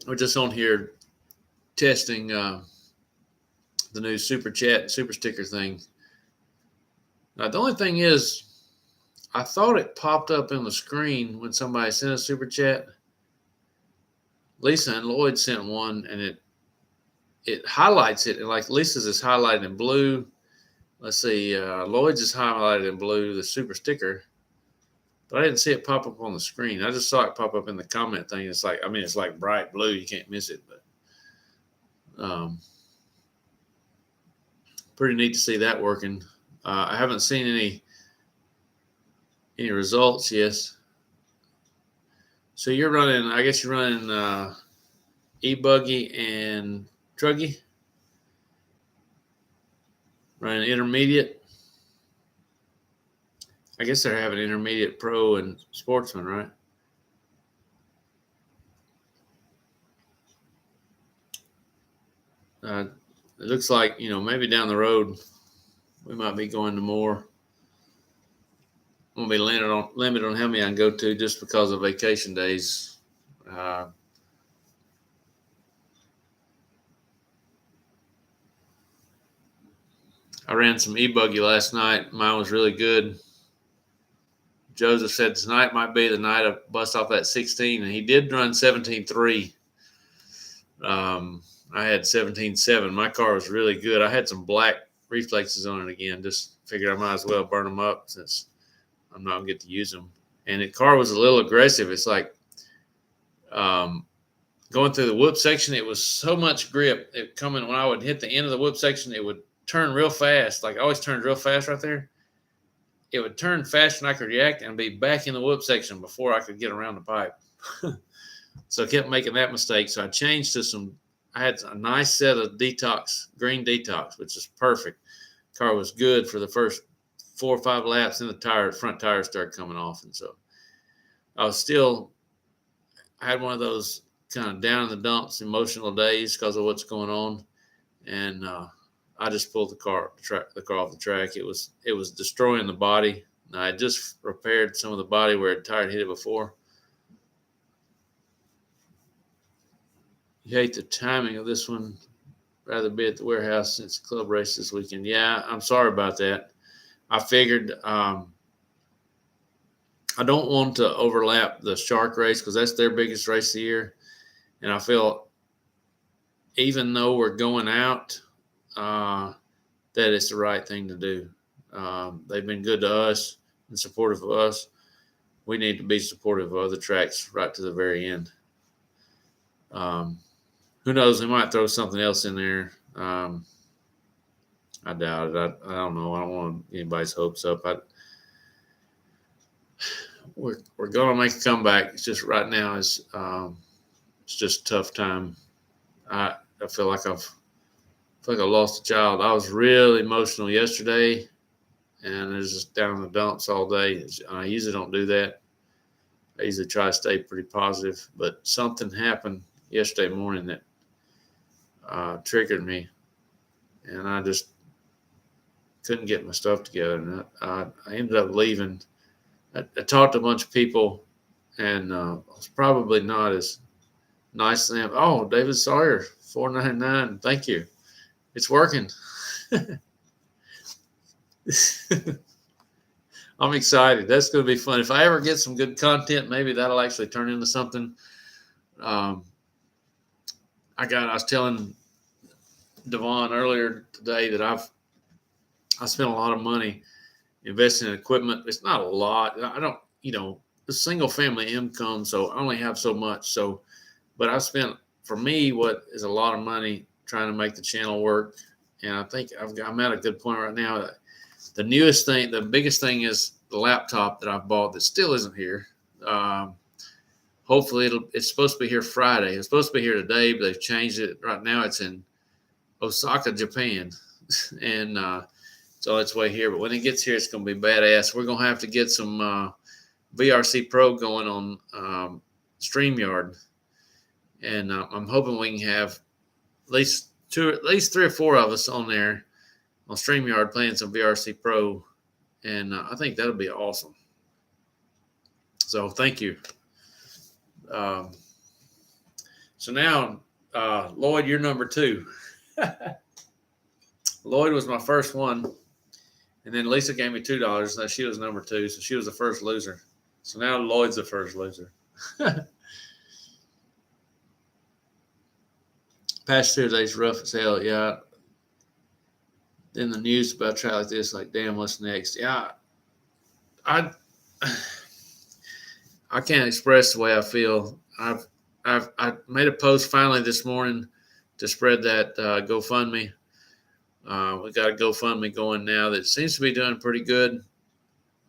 We're just on here testing the new super chat, super sticker thing. Now, the only thing is, I thought it popped up on the screen when somebody sent a super chat. Lisa and Lloyd sent one, and it highlights it. And like Lisa's is highlighted in blue. Let's see, Lloyd's is highlighted in blue, the super sticker. But I didn't see it pop up on the screen. I just saw it pop up in the comment thing. It's like bright blue. You can't miss it. But pretty neat to see that working. I haven't seen any results yet. So you're running, I guess you're running e-buggy and truggy, running intermediate. I guess they're having intermediate pro and sportsman, right? It looks like, maybe down the road we might be going to more. I'm going to be limited on how many I can go to just because of vacation days. I ran some e-buggy last night. Mine was really good. Joseph said tonight might be the night I bust off that 16, and he did run 17.3. I had 17.7. My car was really good. I had some black reflexes on it again. Just figured I might as well burn them up since I'm not going to get to use them. And the car was a little aggressive. It's like going through the whoop section, it was so much grip. When I would hit the end of the whoop section, it would turn real fast. Like I always turned real fast right there. It would turn faster than I could react and be back in the whoop section before I could get around the pipe. So I kept making that mistake. So I changed to some I had a nice set of green detox, which is perfect. Car was good for the first 4 or 5 laps, and the front tires started coming off, and so I had one of those kind of down in the dumps emotional days because of what's going on, and I just pulled the car off the track. It was destroying the body. And I had just repaired some of the body where the tire had hit it before. You hate the timing of this one. Rather be at the warehouse since club race this weekend. Yeah, I'm sorry about that. I figured I don't want to overlap the Shark race because that's their biggest race of the year. And I feel even though we're going out, that it's the right thing to do. They've been good to us and supportive of us. We need to be supportive of other tracks right to the very end. Who knows? They might throw something else in there. I doubt it. I don't know. I don't want anybody's hopes up. We're going to make a comeback. It's just right now it's just a tough time. I feel like I lost a child. I was really emotional yesterday, and it was just down in the dumps all day. I usually don't do that. I usually try to stay pretty positive, but something happened yesterday morning that triggered me, and I just couldn't get my stuff together. And I ended up leaving. I talked to a bunch of people, and I was probably not as nice to them. Oh, David Sawyer, $4.99. Thank you. It's working. I'm excited. That's going to be fun. If I ever get some good content, maybe that'll actually turn into something. I was telling Devon earlier today that I spent a lot of money investing in equipment. It's not a lot. I don't, it's single family income, so I only have so much. So, but I spent, for me, what is a lot of money trying to make the channel work. And I think I'm at a good point right now. The newest thing, the biggest thing is the laptop that I've bought that still isn't here. Hopefully it's supposed to be here Friday. It's supposed to be here today, but they've changed it. Right now it's in Osaka, Japan. And it's on its way here. But when it gets here, it's going to be badass. We're going to have to get some VRC Pro going on StreamYard. And I'm hoping we can have at least 3 or 4 of us on there on StreamYard playing some VRC Pro. And I think that'll be awesome. So thank you. So now, Lloyd, you're number 2. Lloyd was my first one. And then Lisa gave me $2. So she was number 2. So she was the first loser. So now Lloyd's the first loser. Past Tuesday's rough as hell. Yeah. Then the news about a trial like this, like, damn, what's next? Yeah. I can't express the way I feel. I made a post finally this morning to spread that GoFundMe. We got a GoFundMe going now that seems to be doing pretty good.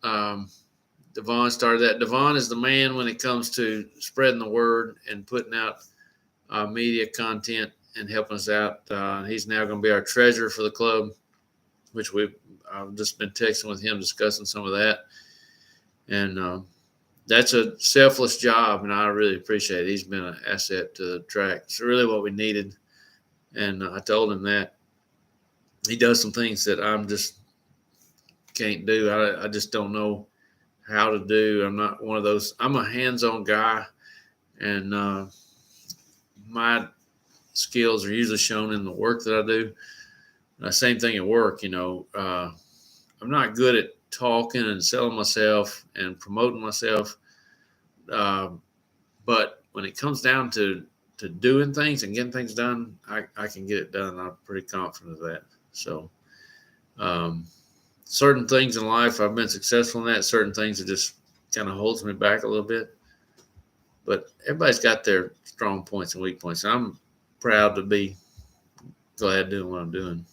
Devon started that. Devon is the man when it comes to spreading the word and putting out media content and helping us out. He's now going to be our treasurer for the club, which I've just been texting with him discussing some of that. And that's a selfless job, and I really appreciate it. He's been an asset to the track. It's really what we needed. And I told him that. He does some things that I'm just can't do. I just don't know how to do. I'm not one of those. I'm a hands-on guy, and my skills are usually shown in the work that I do. Same thing at work. I'm not good at talking and selling myself and promoting myself. But when it comes down to doing things and getting things done, I can get it done. I'm pretty confident of that. So certain things in life, I've been successful in that. Certain things, it just kind of holds me back a little bit. But everybody's got their strong points and weak points. And I'm proud to be glad doing what I'm doing.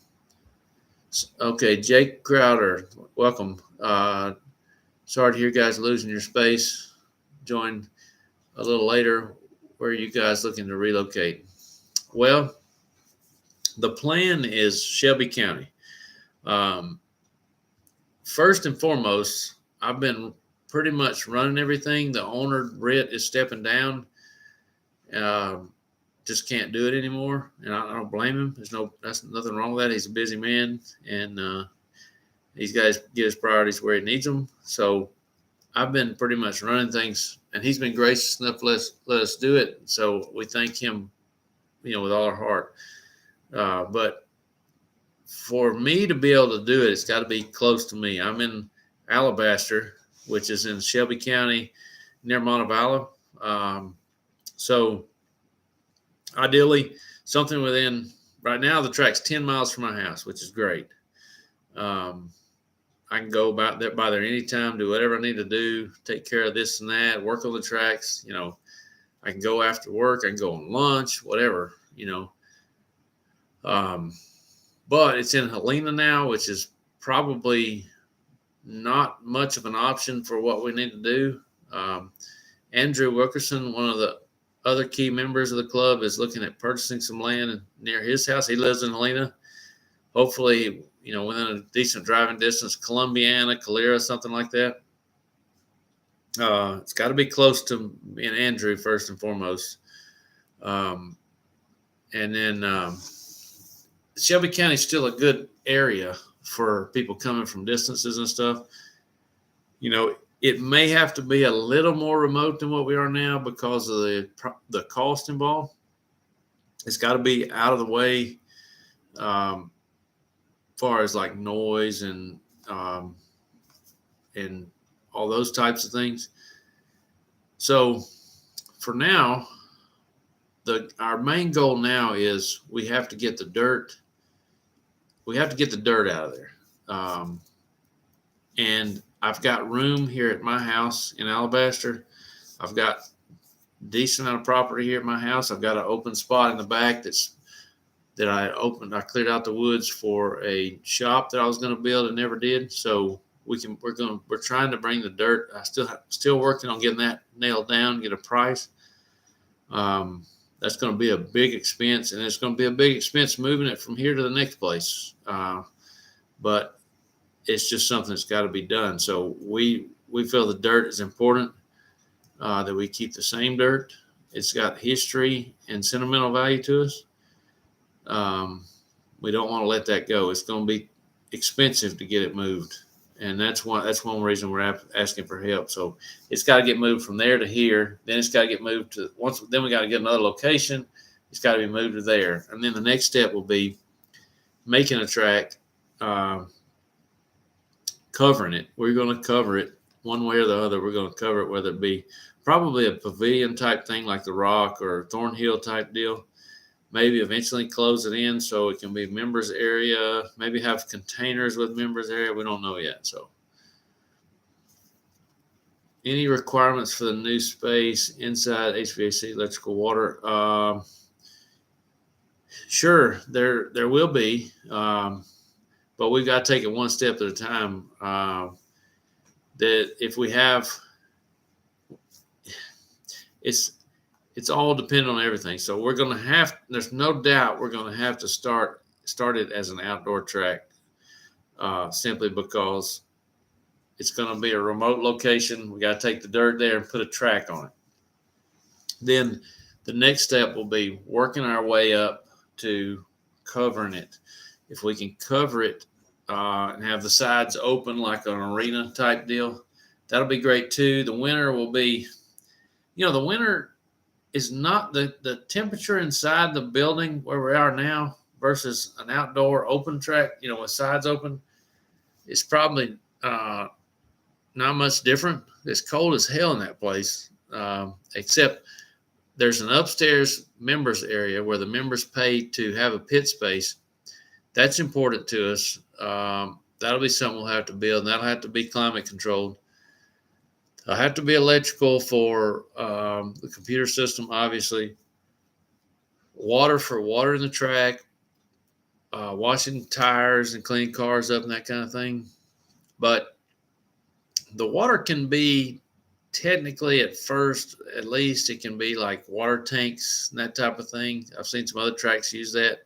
Okay, Jake Crowder, welcome. Sorry to hear you guys losing your space. Join a little later. Where are you guys looking to relocate? Well, The plan is Shelby County. Um, First and foremost, I've been pretty much running everything. The owner, Brett, is stepping down. Um, just can't do it anymore, and I don't blame him. That's nothing wrong with that. He's a busy man, and he's got to get his priorities where he needs them. So I've been pretty much running things, and he's been gracious enough to let us do it. So we thank him, with all our heart. But for me to be able to do it, it's got to be close to me. I'm in Alabaster, which is in Shelby County, near Montevallo. So ideally, something within. Right now, the track's 10 miles from my house, which is great. I can go by there anytime, do whatever I need to do, take care of this and that, work on the tracks. I can go after work, I can go on lunch, whatever. But it's in Helena now, which is probably not much of an option for what we need to do. Andrew Wilkerson, one of the other key members of the club, is looking at purchasing some land near his house. He lives in Helena. Hopefully, within a decent driving distance, Columbiana, Calera, something like that. It's got to be close to me and Andrew first and foremost. And then Shelby County is still a good area for people coming from distances and stuff. It may have to be a little more remote than what we are now because of the cost involved. It's got to be out of the way, far as like noise and all those types of things. So for now, our main goal now is we have to get the dirt. We have to get the dirt out of there. And I've got room here at my house in Alabaster. I've got a decent amount of property here at my house. I've got an open spot in the back that I cleared out the woods for a shop that I was going to build and never did. So we're trying to bring the dirt. I still working on getting that nailed down, get a price. That's going to be a big expense, and it's going to be a big expense moving it from here to the next place. But it's just something that's got to be done. So we feel the dirt is important, that we keep the same dirt. It's got history and sentimental value to us. We don't want to let that go. It's going to be expensive to get it moved. And that's one reason we're asking for help. So it's got to get moved from there to here. Then it's got to get moved then we got to get another location. It's got to be moved to there. And then the next step will be making a track, covering it. We're going to cover it one way or the other. We're going to cover it, whether it be probably a pavilion type thing like the Rock or Thornhill type deal. Maybe eventually close it in so it can be members area, maybe have containers with members area. We don't know yet. So any requirements for the new space inside HVAC, electrical, water? Sure, there will be, but we've got to take it one step at a time. That if we have, it's all dependent on everything. So we're going to there's no doubt we're going to have to start it as an outdoor track, simply because it's going to be a remote location. We got to take the dirt there and put a track on it. Then the next step will be working our way up to covering it. If we can cover it and have the sides open like an arena type deal, that'll be great too. The winter will be, the winter is not the temperature inside the building where we are now versus an outdoor open track, with sides open. It's probably not much different. It's cold as hell in that place, except there's an upstairs members area where the members pay to have a pit space. That's important to us. That'll be something we'll have to build, and that'll have to be climate controlled. I have to be electrical for the computer system, obviously. Water for watering the track, washing tires and cleaning cars up and that kind of thing. But the water can be technically at first, at least it can be like water tanks and that type of thing. I've seen some other tracks use that.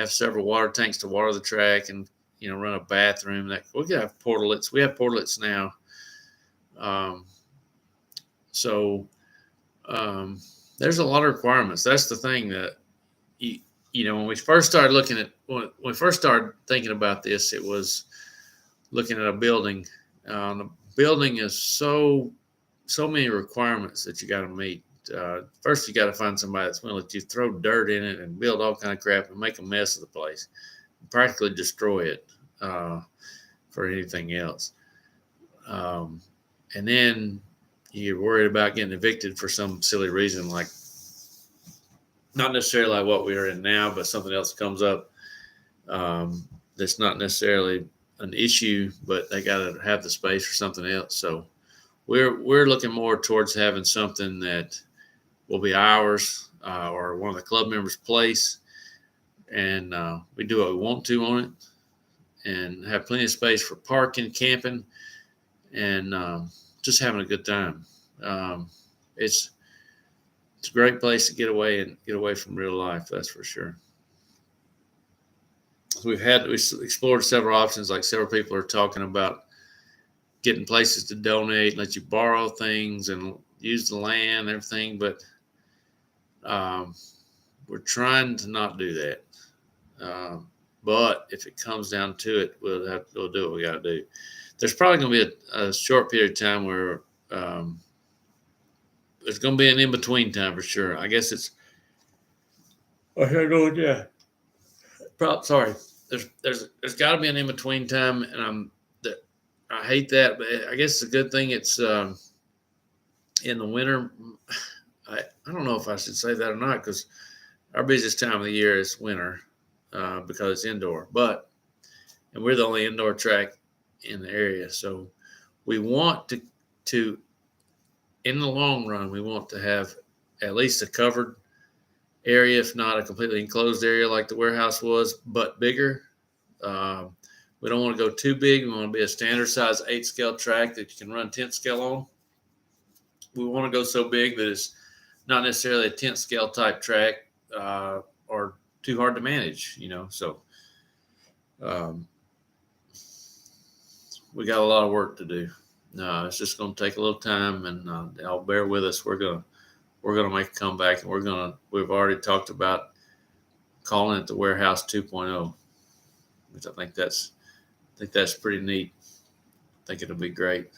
have several water tanks to water the track, and run a bathroom. That we could have portlets. We have portlets now. Um, so there's a lot of requirements. That's the thing that when we first started when we first started thinking about this, it was looking at a building. The building is so many requirements that you got to meet. First, you got to find somebody that's willing to throw dirt in it and build all kind of crap and make a mess of the place, practically destroy it for anything else. And then you're worried about getting evicted for some silly reason, like not necessarily like what we are in now, but something else comes up that's not necessarily an issue, but they got to have the space for something else. So we're looking more towards having something that will be ours or one of the club members' place, and we do what we want to on it, and have plenty of space for parking, camping, and just having a good time. It's a great place to get away from real life. That's for sure. We explored several options. Like several people are talking about getting places to donate, let you borrow things and use the land and everything. But we're trying to not do that. But if it comes down to it, we'll do what we got to do. There's probably going to be a short period of time where there's going to be an in-between time for sure. I guess it's. Oh, here I go. Yeah. Sorry. There's got to be an in-between time, and I hate that, but I guess it's a good thing. It's in the winter. I don't know if I should say that or not, because our busiest time of the year is winter because it's indoor. And we're the only indoor track in the area, so we want to in the long run, we want to have at least a covered area, if not a completely enclosed area like the warehouse was, but bigger. We don't want to go too big. We want to be a standard size 8 scale track that you can run 10th scale on. We want to go so big that it's not necessarily a 10th scale type track or too hard to manage, So we got a lot of work to do. It's just going to take a little time, and I'll bear with us. We're gonna make a comeback, and we've already talked about calling it the Warehouse 2.0, which I think that's pretty neat. I think it'll be great.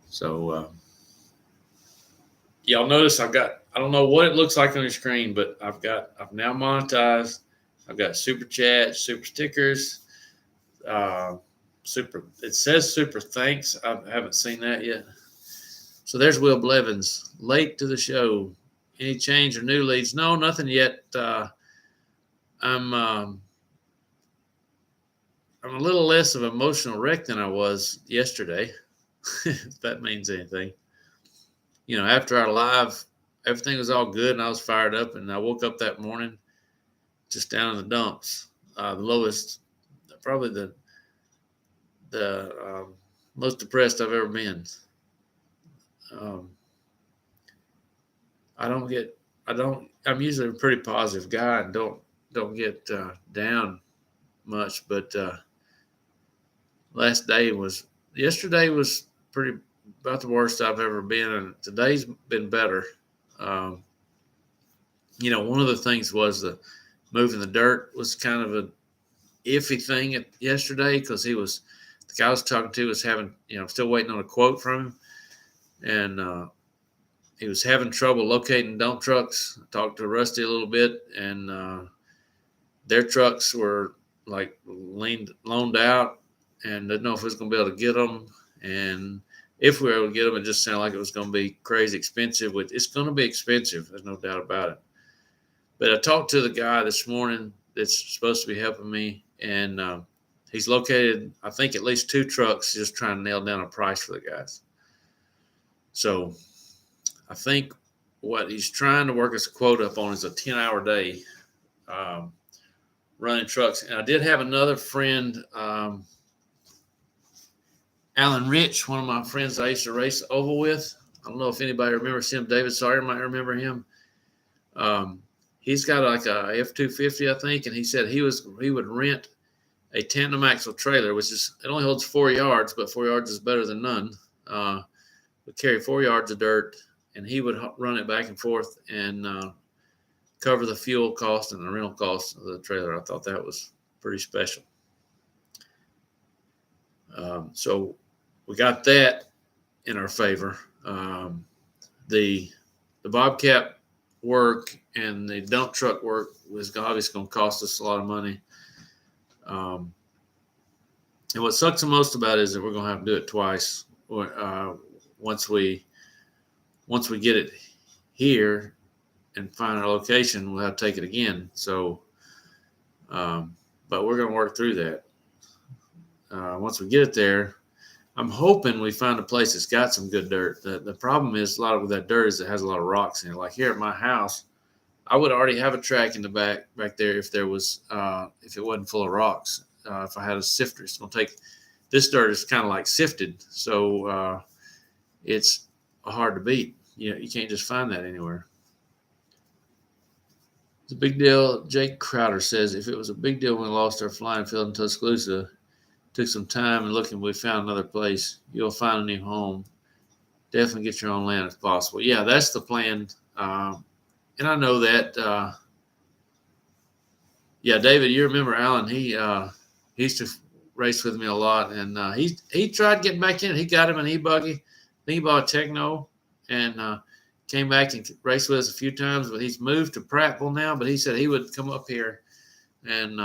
So y'all notice I don't know what it looks like on your screen, but I've now monetized. I've got super chats, super stickers, it says super thanks. I haven't seen that yet. So there's Will Blevins, late to the show. Any change or new leads? No, nothing yet. I'm a little less of an emotional wreck than I was yesterday, if that means anything. After our live, everything was all good, and I was fired up, and I woke up that morning just down in the dumps. The lowest, probably the most depressed I've ever been. I'm usually a pretty positive guy and don't get down much, but yesterday was pretty about the worst I've ever been, and today's been better. One of the things was the moving the dirt was kind of a iffy thing yesterday, because the guy I was talking to was having, still waiting on a quote from him, and he was having trouble locating dump trucks. I talked to Rusty a little bit, and their trucks were like loaned out, and didn't know if he was going to be able to get them. And if we were able to get them, it just sounded like it was going to be crazy expensive. It's going to be expensive. There's no doubt about it. But I talked to the guy this morning that's supposed to be helping me, and he's located, I think, at least 2 trucks, just trying to nail down a price for the guys. So I think what he's trying to work his quote up on is a 10-hour day running trucks. And I did have another friend, Alan Rich, one of my friends I used to race oval with. I don't know if anybody remembers him. David Sawyer might remember him. he's got like a F-250, I think, and he said he would rent a tandem axle trailer, which is, it only holds 4 yards, but 4 yards is better than none. Would carry 4 yards of dirt, and he would run it back and forth and cover the fuel cost and the rental cost of the trailer. I thought that was pretty special. So we got that in our favor. The Bobcat work and the dump truck work was obviously going to cost us a lot of money. And what sucks the most about it is that we're going to have to do it twice. Once we get it here and find our location, we'll have to take it again. So, but we're going to work through that. Once we get it there, I'm hoping we find a place that's got some good dirt. The problem is a lot of that dirt is it has a lot of rocks in it. Like here at my house, I would already have a track in the back there if there was if it wasn't full of rocks. If I had a sifter, it's going to take, this dirt is kind of like sifted, so it's hard to beat. You can't just find that anywhere. It's a big deal. Jake Crowder says, if it was a big deal when we lost our flying field in Tuscaloosa, took some time and looking, we found another place. You'll find a new home. Definitely get your own land if possible. Yeah, that's the plan. And I know that. Yeah, David, you remember Alan? He used to race with me a lot, and he tried getting back in. He got him an e-buggy. I think he bought a Techno, and came back and raced with us a few times. But he's moved to Prattville now. But he said he would come up here and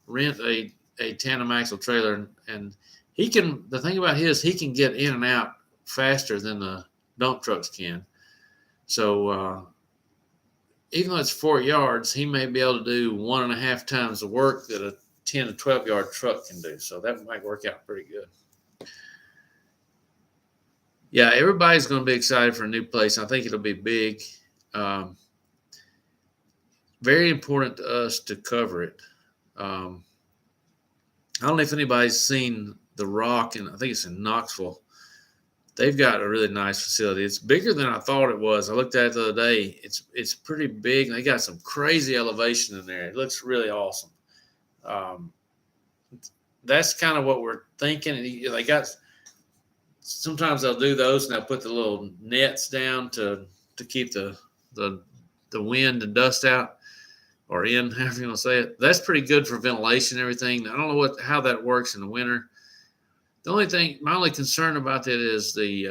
rent a tandem axle trailer, and he can. The thing about his, he can get in and out faster than the dump trucks can. So even though it's 4 yards, he may be able to do 1.5 times the work that a 10 to 12 yard truck can do. So that might work out pretty good. Yeah, everybody's going to be excited for a new place. I think it'll be big. Very important to us to cover it. I don't know if anybody's seen The Rock, and I think it's in Knoxville. They've got a really nice facility. It's bigger than I thought it was. I looked at it the other day. It's pretty big. They got some crazy elevation in there. It looks really awesome. That's kind of what we're thinking. They got, sometimes they'll do those and they'll put the little nets down to keep the wind and dust out, or in, however you want to say it. That's pretty good for ventilation and everything. I don't know how that works in the winter. The only thing, my only concern about that is we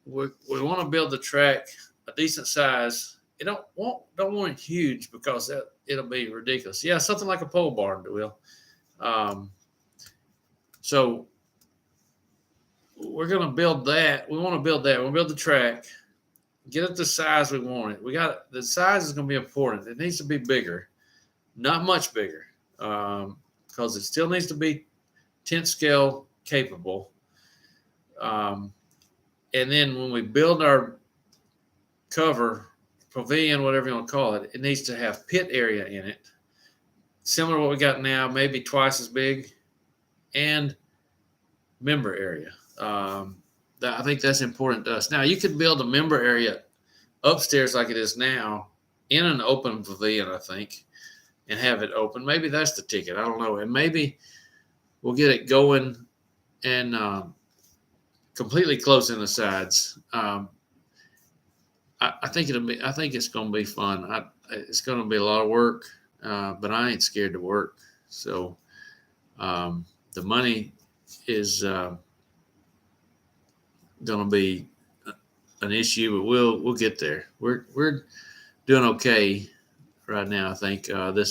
want to build the track a decent size. You don't want it huge because it'll be ridiculous. Yeah, something like a pole barn will. So we're going to build that. We want to build that. We'll build the track, get it the size we want it. The size is going to be important. It needs to be bigger, not much bigger, because it still needs to be tent scale capable. And then when we build our cover, pavilion, whatever you want to call it, it needs to have pit area in it, similar to what we got now, maybe twice as big, and member area. I think that's important to us. Now, you could build a member area upstairs like it is now in an open pavilion, I think, and have it open. Maybe that's the ticket. I don't know. And maybe we'll get it going and completely closing the sides. I think it's going to be fun. It's going to be a lot of work, but I ain't scared to work. So the money is going to be an issue, but we'll get there. We're doing okay right now. I think the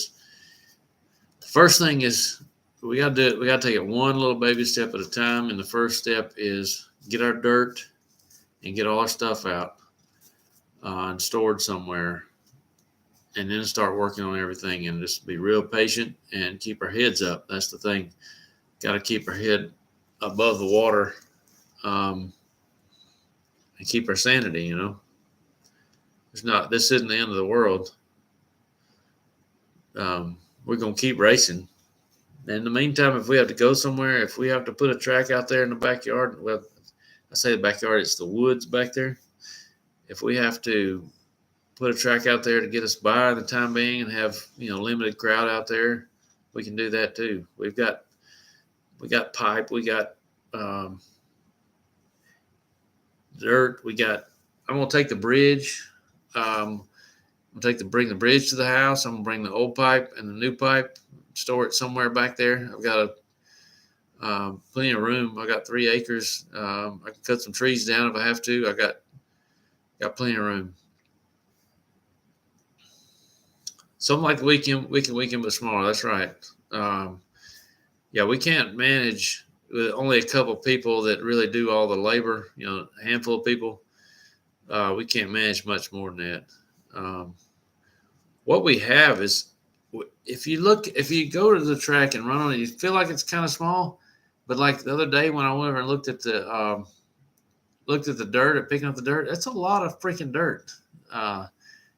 first thing is we got to do it. We got to take it one little baby step at a time. And the first step is get our dirt and get all our stuff out and stored somewhere, and then start working on everything and just be real patient and keep our heads up. That's the thing. Got to keep our head above the water and keep our sanity, This isn't the end of the world. We're going to keep racing. In the meantime, if we have to go somewhere, if we have to put a track out there in the backyard, I say the backyard, it's the woods back there. If we have to put a track out there to get us by in the time being and have, limited crowd out there, we can do that too. We got pipe, we got dirt, I'm gonna take the bridge. I'm gonna bring the bridge to the house. I'm gonna bring the old pipe and the new pipe, store it somewhere back there. I've got plenty of room. I got 3 acres. I can cut some trees down if I have to. I got plenty of room. Something like the weekend, but smaller. That's right. Yeah, we can't manage with only a couple of people that really do all the labor. A handful of people. We can't manage much more than that. What we have is, if you go to the track and run on it, you feel like it's kind of small. But like the other day when I went over and looked at the dirt, picking up the dirt, that's a lot of freaking dirt.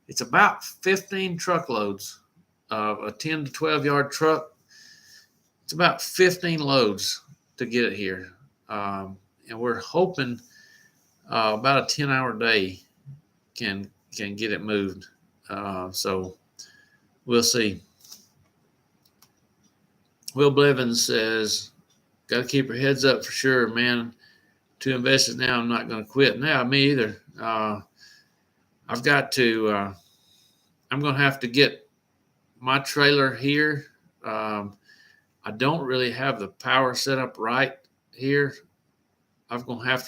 It's about 15 truckloads of a 10 to 12 yard truck. It's about 15 loads to get it here. And we're hoping about a 10-hour day can get it moved. So we'll see. Will Blevins says, got to keep your heads up for sure, man. To invest it now, I'm not going to quit. Now, me either. I've got to, I'm going to have to get my trailer here. I don't really have the power set up right here. I'm probably going to have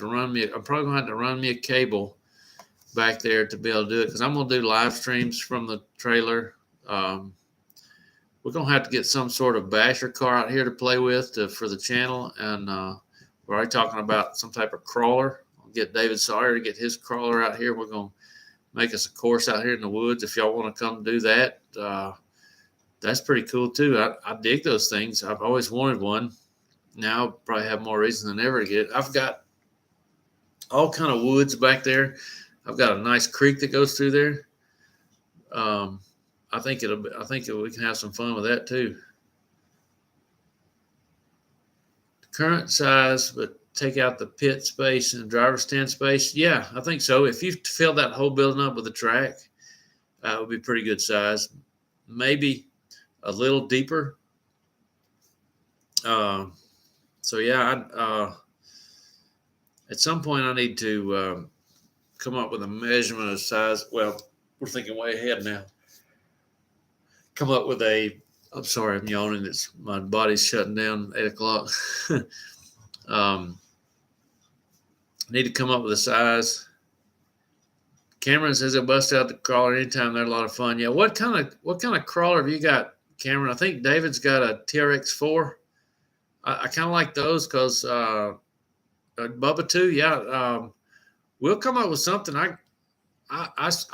to run me a cable back there to be able to do it, because I'm going to do live streams from the trailer. We're going to have to get some sort of basher car out here to play with for the channel. And we're already talking about some type of crawler. I'll get David Sawyer to get his crawler out here. We're going to make us a course out here in the woods. If y'all want to come do that, that's pretty cool too. I dig those things. I've always wanted one. Now I'll probably have more reason than ever to get it. I've got all kind of woods back there. I've got a nice creek that goes through there. I think we can have some fun with that too. The current size, but take out the pit space and the driver's stand space. Yeah, I think so. If you fill that whole building up with a track, it would be pretty good size. Maybe a little deeper. So yeah, at some point I need to come up with a measurement of size. Well, we're thinking way ahead now. Come up with I'm sorry, I'm yawning. My body's shutting down 8 o'clock. Need to come up with a size. Cameron says they'll bust out the crawler anytime. They're a lot of fun. Yeah. What kind of crawler have you got, Cameron? I think David's got a TRX4. I kind of like those because Bubba too. Yeah. We'll come up with something. I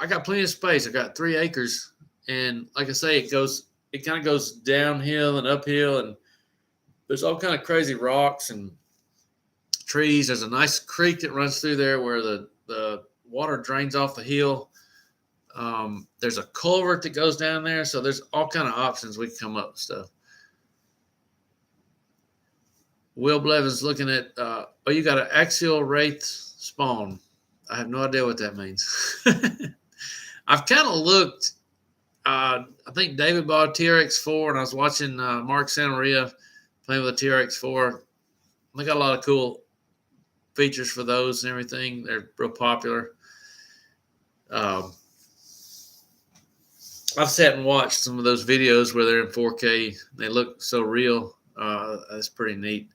got plenty of space. I got 3 acres, and like I say, it kind of goes downhill and uphill, and there's all kind of crazy rocks and trees. There's a nice creek that runs through there where the water drains off the hill. There's a culvert that goes down there, so there's all kind of options we can come up with stuff. Will Blevins looking at, you got an axial wraith spawn. I have no idea what that means. I've kind of looked. I think David bought a TRX4, and I was watching Mark Santamaria playing with a TRX4. They got a lot of cool features for those and everything. They're real popular. I've sat and watched some of those videos where they're in 4K. They look so real. That's pretty neat.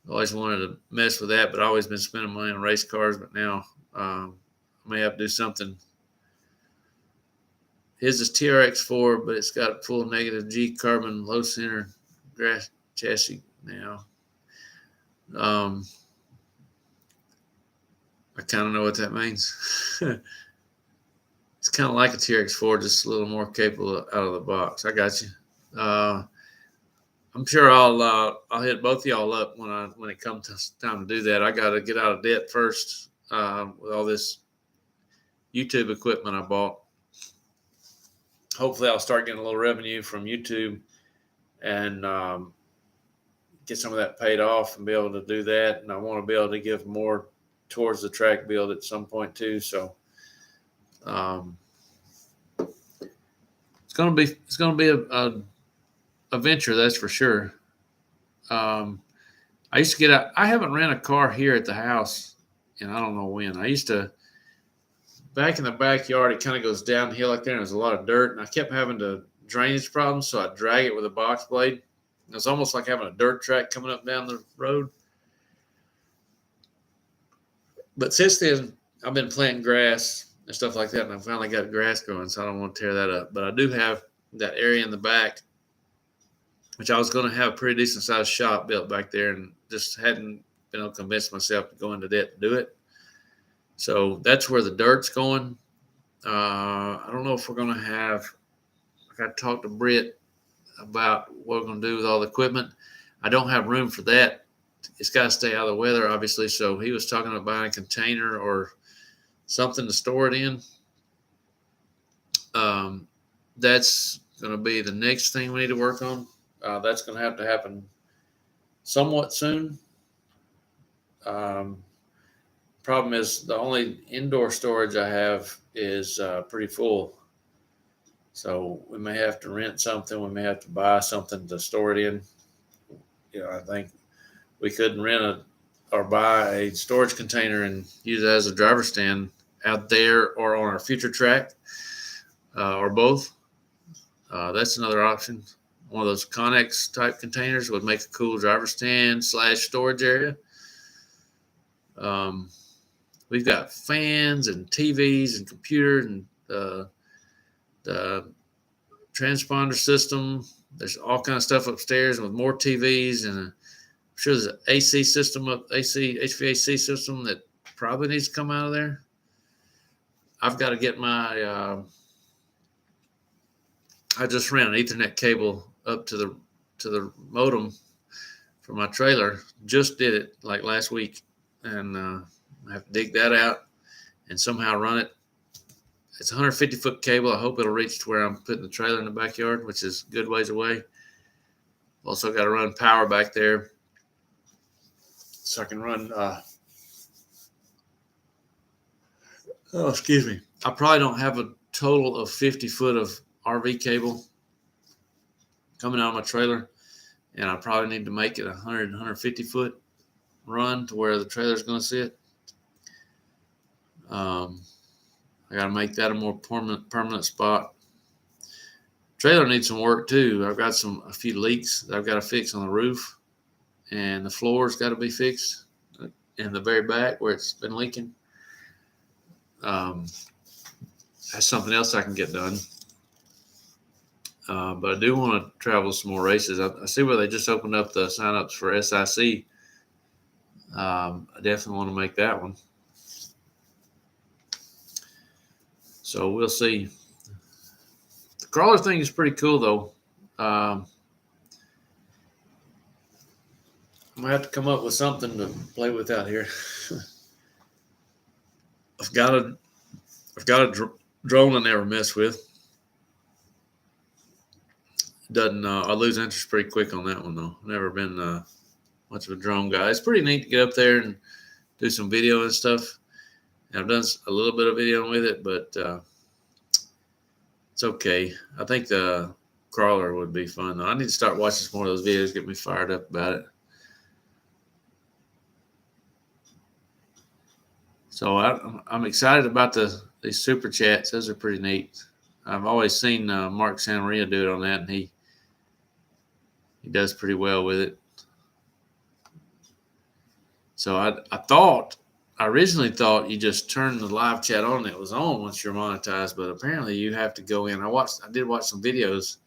I always wanted to mess with that, but I've always been spending money on race cars. But now I may have to do something. His is TRX4, but it's got full negative G carbon, low center grass chassis now. I kind of know what that means. It's kind of like a TRX4, just a little more capable out of the box. I got you. I'm sure I'll hit both of y'all up when it comes time to do that. I got to get out of debt first with all this YouTube equipment I bought. Hopefully, I'll start getting a little revenue from YouTube and get some of that paid off and be able to do that. And I want to be able to give more towards the track build at some point too. So it's gonna be a venture, that's for sure. I used to get out. I haven't ran a car here at the house, and I don't know when. I used to back in the backyard. It kind of goes downhill like there, and there's a lot of dirt, and I kept having to drainage problems, so I drag it with a box blade. It's almost like having a dirt track coming up down the road. But since then, I've been planting grass and stuff like that, and I finally got grass growing, so I don't want to tear that up. But I do have that area in the back, which I was going to have a pretty decent sized shop built back there, and just hadn't been able to convince myself to go into debt to do it. So that's where the dirt's going. I don't know if we're going to have. I got to talk to Britt about what we're going to do with all the equipment. I don't have room for that. It's got to stay out of the weather, obviously. So he was talking about buying a container or something to store it in. That's going to be the next thing we need to work on. That's going to have to happen somewhat soon. Problem is the only indoor storage I have is pretty full. So we may have to rent something. We may have to buy something to store it in. I think we could rent or buy a storage container and use it as a driver stand out there or on our future track, or both. That's another option. One of those Connex type containers would make a cool driver stand / storage area. We've got fans and TVs and computers and the transponder system. There's all kind of stuff upstairs with more TVs, and I'm sure there's an AC system HVAC system that probably needs to come out of there. I've got to get my I just ran an Ethernet cable up to the modem for my trailer. Just did it like last week, and I have to dig that out and somehow run it. It's a 150-foot cable. I hope it'll reach to where I'm putting the trailer in the backyard, which is a good ways away. Also got to run power back there so I can run. Excuse me. I probably don't have a total of 50 foot of RV cable coming out of my trailer, and I probably need to make it 150 foot run to where the trailer is going to sit. I got to make that a more permanent spot. Trailer needs some work too. I've got a few leaks that I've got to fix on the roof, and the floor's got to be fixed in the very back where it's been leaking. That's something else I can get done. But I do want to travel some more races. I see where they just opened up the sign-ups for SIC. I definitely want to make that one. So we'll see. The crawler thing is pretty cool, though. I'm gonna have to come up with something to play with out here. I've got a drone I never mess with. I lose interest pretty quick on that one, though. I've never been much of a drone guy. It's pretty neat to get up there and do some video and stuff. And I've done a little bit of video with it, but it's okay. I think the crawler would be fun, though. I need to start watching some more of those videos, get me fired up about it. So I'm excited about these super chats. Those are pretty neat. I've always seen Mark Santamaria do it on that, and he does pretty well with it. So I originally thought you just turned the live chat on and it was on once you're monetized, but apparently you have to go in. I did watch some videos.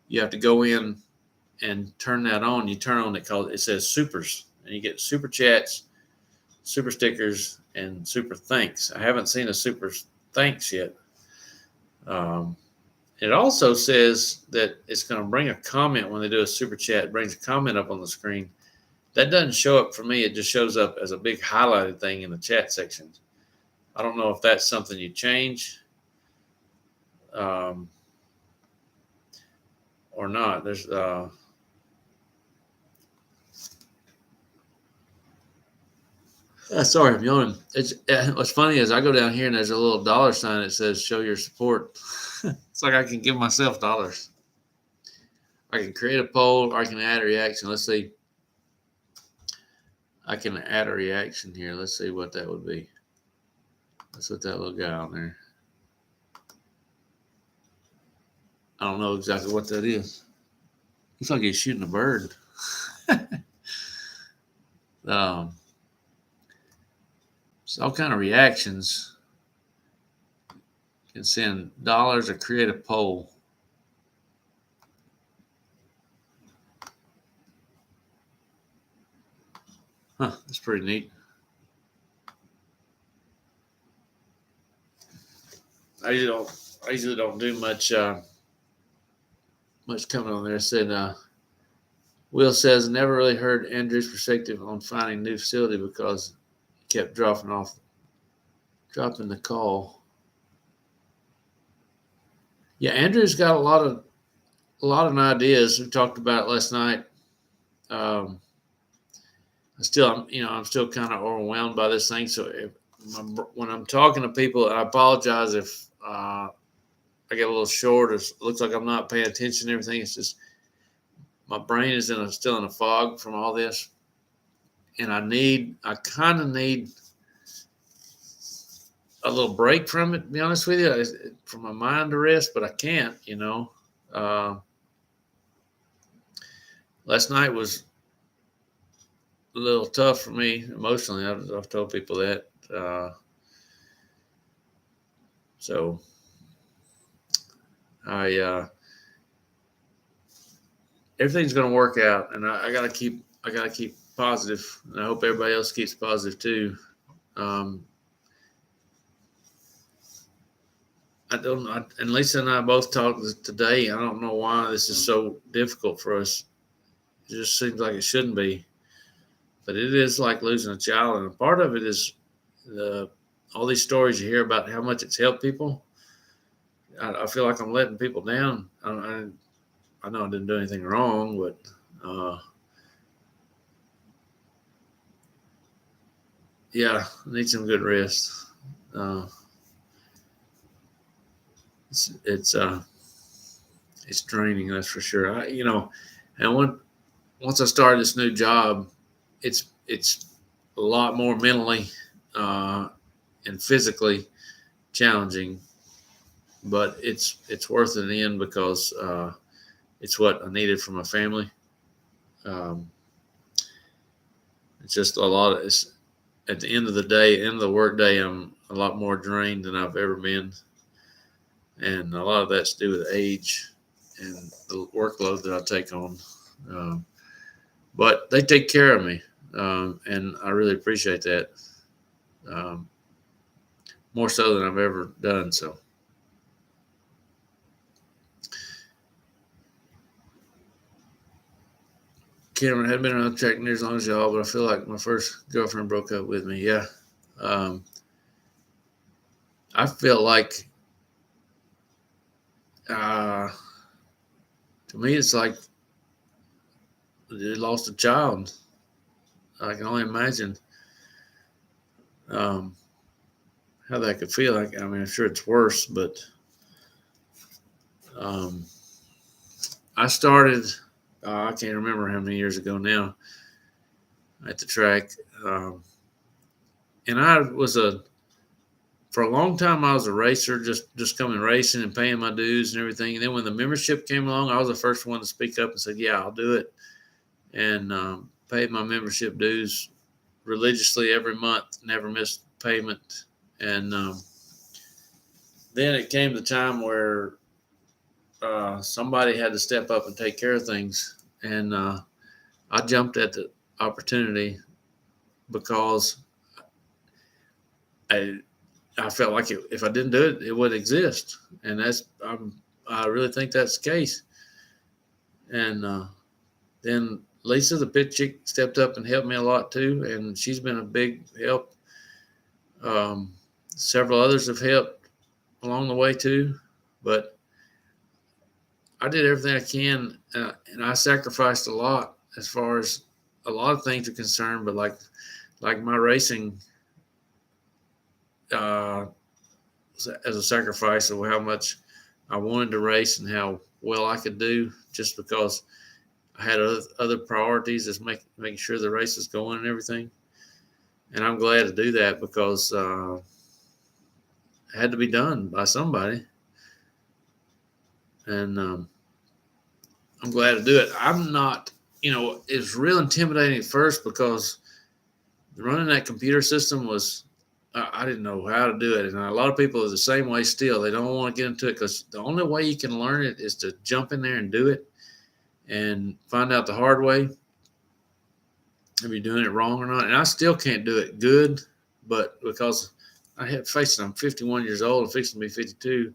You have to go in and turn that on. You turn on it says supers, and you get super chats, super stickers, and super thanks. I haven't seen a super thanks yet. It also says that it's going to bring a comment when they do a super chat. It brings a comment up on the screen. That doesn't show up for me. It just shows up as a big highlighted thing in the chat section. I don't know if that's something you change or not. There's sorry, I'm yawning. What's funny is I go down here and there's a little dollar sign that says "Show your support." It's like I can give myself dollars. I can create a poll or I can add a reaction. Let's see. I can add a reaction here. Let's see what that would be. Let's put that little guy on there. I don't know exactly what that is. Looks like he's shooting a bird. So all kind of reactions. You can send dollars or create a poll. Huh, that's pretty neat. I usually don't do much coming on there. Said Will says never really heard Andrew's perspective on finding a new facility because he kept dropping the call. Yeah, Andrew's got a lot of ideas. We talked about it last night. I'm still kind of overwhelmed by this thing. So when I'm talking to people, I apologize if I get a little short. It looks like I'm not paying attention to everything. It's just my brain is still in a fog from all this, and I kind of need a little break from it. To be honest with you, for my mind to rest, but I can't. Last night was a little tough for me emotionally. I've told people that. So everything's going to work out, and I got to keep positive, and I hope everybody else keeps positive too. And Lisa and I both talked today. I don't know why this is so difficult for us. It just seems like it shouldn't be, but it is like losing a child, and part of it is all these stories you hear about how much it's helped people. I feel like I'm letting people down. I know I didn't do anything wrong, but yeah, I need some good rest. It's draining, that's for sure. And once I started this new job, it's a lot more mentally and physically challenging, but it's worth it in the end because it's what I needed for my family. It's just a lot. At the end of the day, end of the work day, I'm a lot more drained than I've ever been, and a lot of that's to do with age and the workload that I take on. But they take care of me, and I really appreciate that, more so than I've ever done. So. Cameron had been around the track near as long as y'all, but I feel like my first girlfriend broke up with me. Yeah. I feel like, to me, it's like they lost a child. I can only imagine how that could feel. Like, I mean, I'm sure it's worse, but I started, I can't remember how many years ago now, at the track. And for a long time, I was a racer, just coming racing and paying my dues and everything. And then when the membership came along, I was the first one to speak up and said, yeah, I'll do it. And paid my membership dues religiously every month, never missed payment. And then it came the time where somebody had to step up and take care of things. And I jumped at the opportunity because I felt like if I didn't do it, it wouldn't exist. And I really think that's the case. And then Lisa, the pit chick, stepped up and helped me a lot too. And she's been a big help. Several others have helped along the way too. But I did everything I can, and I sacrificed a lot as far as a lot of things are concerned. But like my racing, as a sacrifice of how much I wanted to race and how well I could do, just because I had other priorities, as making sure the race is going and everything. And I'm glad to do that, because it had to be done by somebody. And I'm glad to do it. I'm not, it's real intimidating at first, because running that computer system was, I didn't know how to do it. And a lot of people are the same way still. They don't want to get into it, because the only way you can learn it is to jump in there and do it and find out the hard way if you're doing it wrong or not. And I still can't do it good, but because I have faced it, I'm 51 years old and fixing to be 52.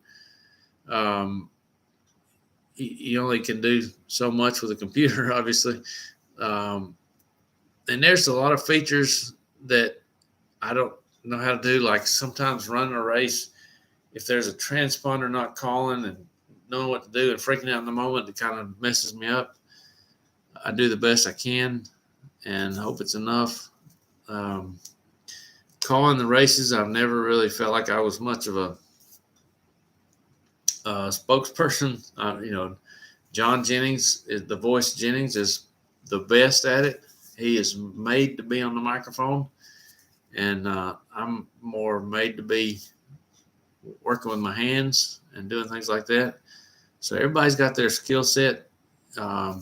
You only can do so much with a computer, obviously. Um, and there's a lot of features that I don't know how to do. Like sometimes running a race, if there's a transponder not calling and knowing what to do and freaking out in the moment, it kind of messes me up. I do the best I can and hope it's enough. Calling the races, I've never really felt like I was much of a spokesperson. John Jennings, the voice Jennings, is the best at it. He is made to be on the microphone, and I'm more made to be working with my hands and doing things like that. So everybody's got their skill set. I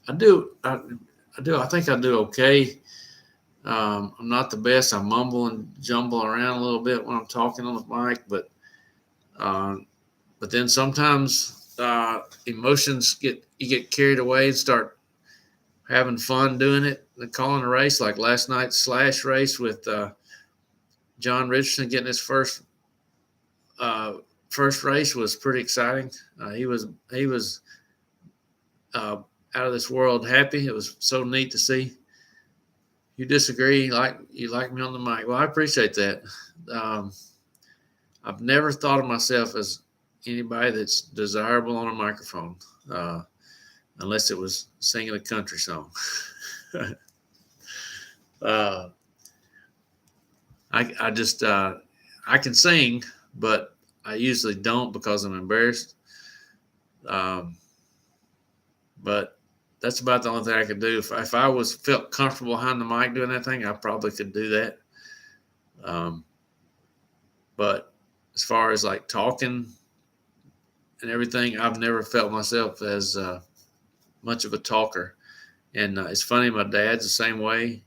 think I do okay. I'm not the best. I mumble and jumble around a little bit when I'm talking on the mic, but then sometimes emotions you get carried away and start having fun doing it and calling a race. Like last night's Slash race with John Richardson getting his first race was pretty exciting. He was out of this world happy. It was so neat to see. You disagree? You like me on the mic? Well, I appreciate that. I've never thought of myself as anybody that's desirable on a microphone, unless it was singing a country song. I just I can sing, but I usually don't because I'm embarrassed. But that's about the only thing I could do. If I felt comfortable behind the mic doing that thing, I probably could do that. But as far as like talking and everything, I've never felt myself as much of a talker. And it's funny, my dad's the same way.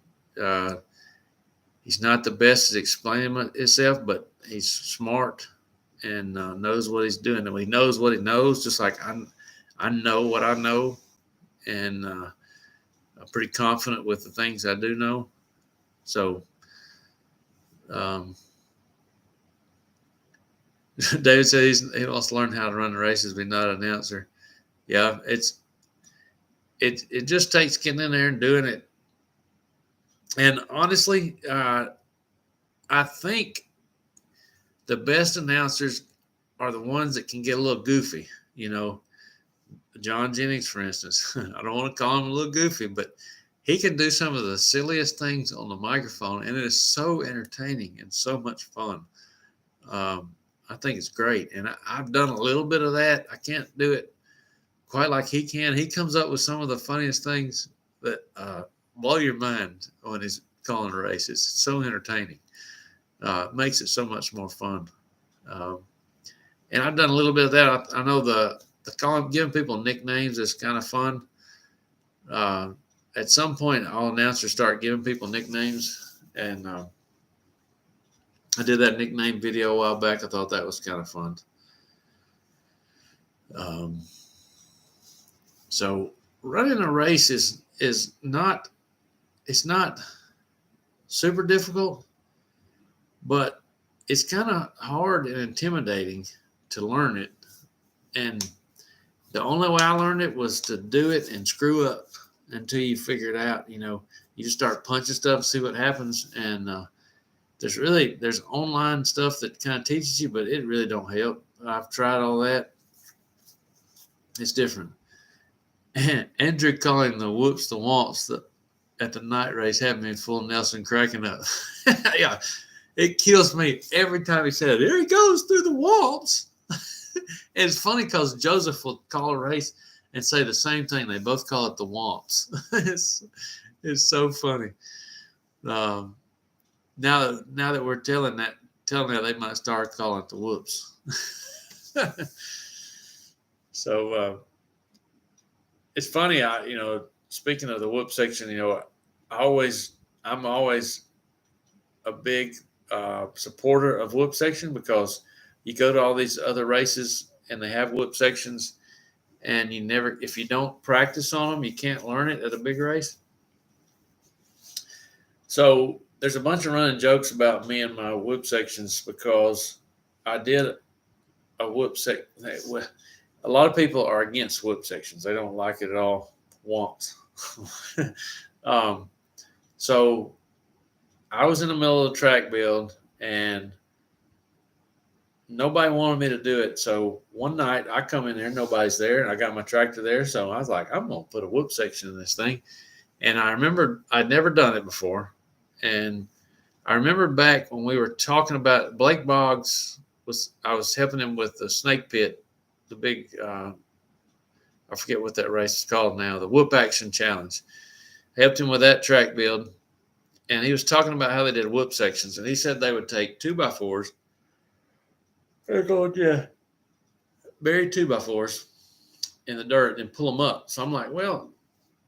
He's not the best at explaining himself, but he's smart and knows what he's doing. And he knows what he knows, just like I know what I know. And I'm pretty confident with the things I do know. So David said he wants to learn how to run the races, but not an announcer. Yeah, it just takes getting in there and doing it. And honestly, I think the best announcers are the ones that can get a little goofy. John Jennings, for instance. I don't want to call him a little goofy, but he can do some of the silliest things on the microphone, and it is so entertaining and so much fun. I think it's great, and I've done a little bit of that. I can't do it quite like he can. He comes up with some of the funniest things that blow your mind when he's calling races. It's so entertaining. It makes it so much more fun. And I've done a little bit of that. I know the giving people nicknames is kind of fun. At some point, all announcers start giving people nicknames, and I did that nickname video a while back. I thought that was kind of fun. So running a race is not super difficult, but it's kind of hard and intimidating to learn it. And the only way I learned it was to do it and screw up until you figure it out. You just start punching stuff and see what happens. And there's online stuff that kind of teaches you, but it really don't help. I've tried all that. It's different. And Andrew calling the whoops the whomps at the night race had me full Nelson cracking up. Yeah, it kills me every time he said, "Here he goes through the whomps." it's funny because Joseph will call a race and say the same thing. They both call it the womps. It's so funny. Um, now that we're telling that they might start calling it the whoops. So it's funny. Speaking of the whoop section, I'm always a big supporter of whoop section because you go to all these other races and they have whoop sections, and if you don't practice on them, you can't learn it at a big race. So there's a bunch of running jokes about me and my whoop sections because I did a whoop section. A lot of people are against whoop sections. They don't like it at all once. So I was in the middle of the track build and nobody wanted me to do it. So one night I come in there, nobody's there, and I got my tractor there. So I was like, I'm going to put a whoop section in this thing. And I remembered I'd never done it before. And I remember back when we were talking about Blake Boggs I was helping him with the snake pit, the big, I forget what that race is called now, the Whoop Action Challenge. I helped him with that track build. And he was talking about how they did whoop sections. And he said they would take 2x4s. They're going, yeah, bury 2x4s in the dirt and pull them up. So I'm like, well,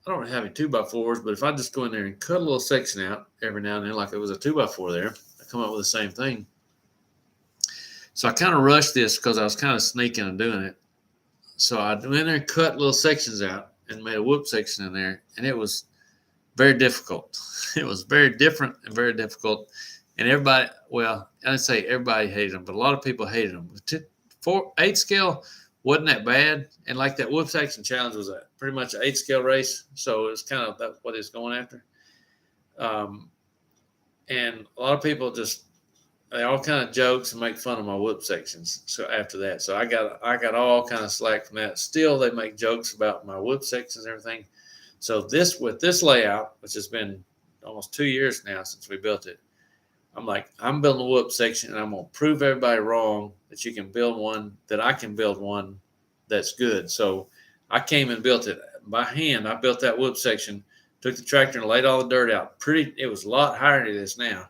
I don't have any 2x4s, but if I just go in there and cut a little section out every now and then, like it was a 2x4 there, I come up with the same thing. So I kind of rushed this because I was kind of sneaking and doing it. So I went in there and cut little sections out and made a whoop section in there, and it was very difficult. It was very different and very difficult. And everybody, well, I didn't say everybody hated them, but a lot of people hated them. 8 scale wasn't that bad. And like that whoop section challenge was pretty much an 8 scale race. So it was kind of what it's going after. And a lot of people they all kind of jokes and make fun of my whoop sections. So after that, so I got all kind of slack from that. Still, they make jokes about my whoop sections and everything. So with this layout, which has been almost 2 years now since we built it, I'm like, I'm building a whoop section, and I'm going to prove everybody wrong that you can build one, that I can build one that's good. So I came and built it by hand. I built that whoop section, took the tractor and laid all the dirt out. It was a lot higher than it is now.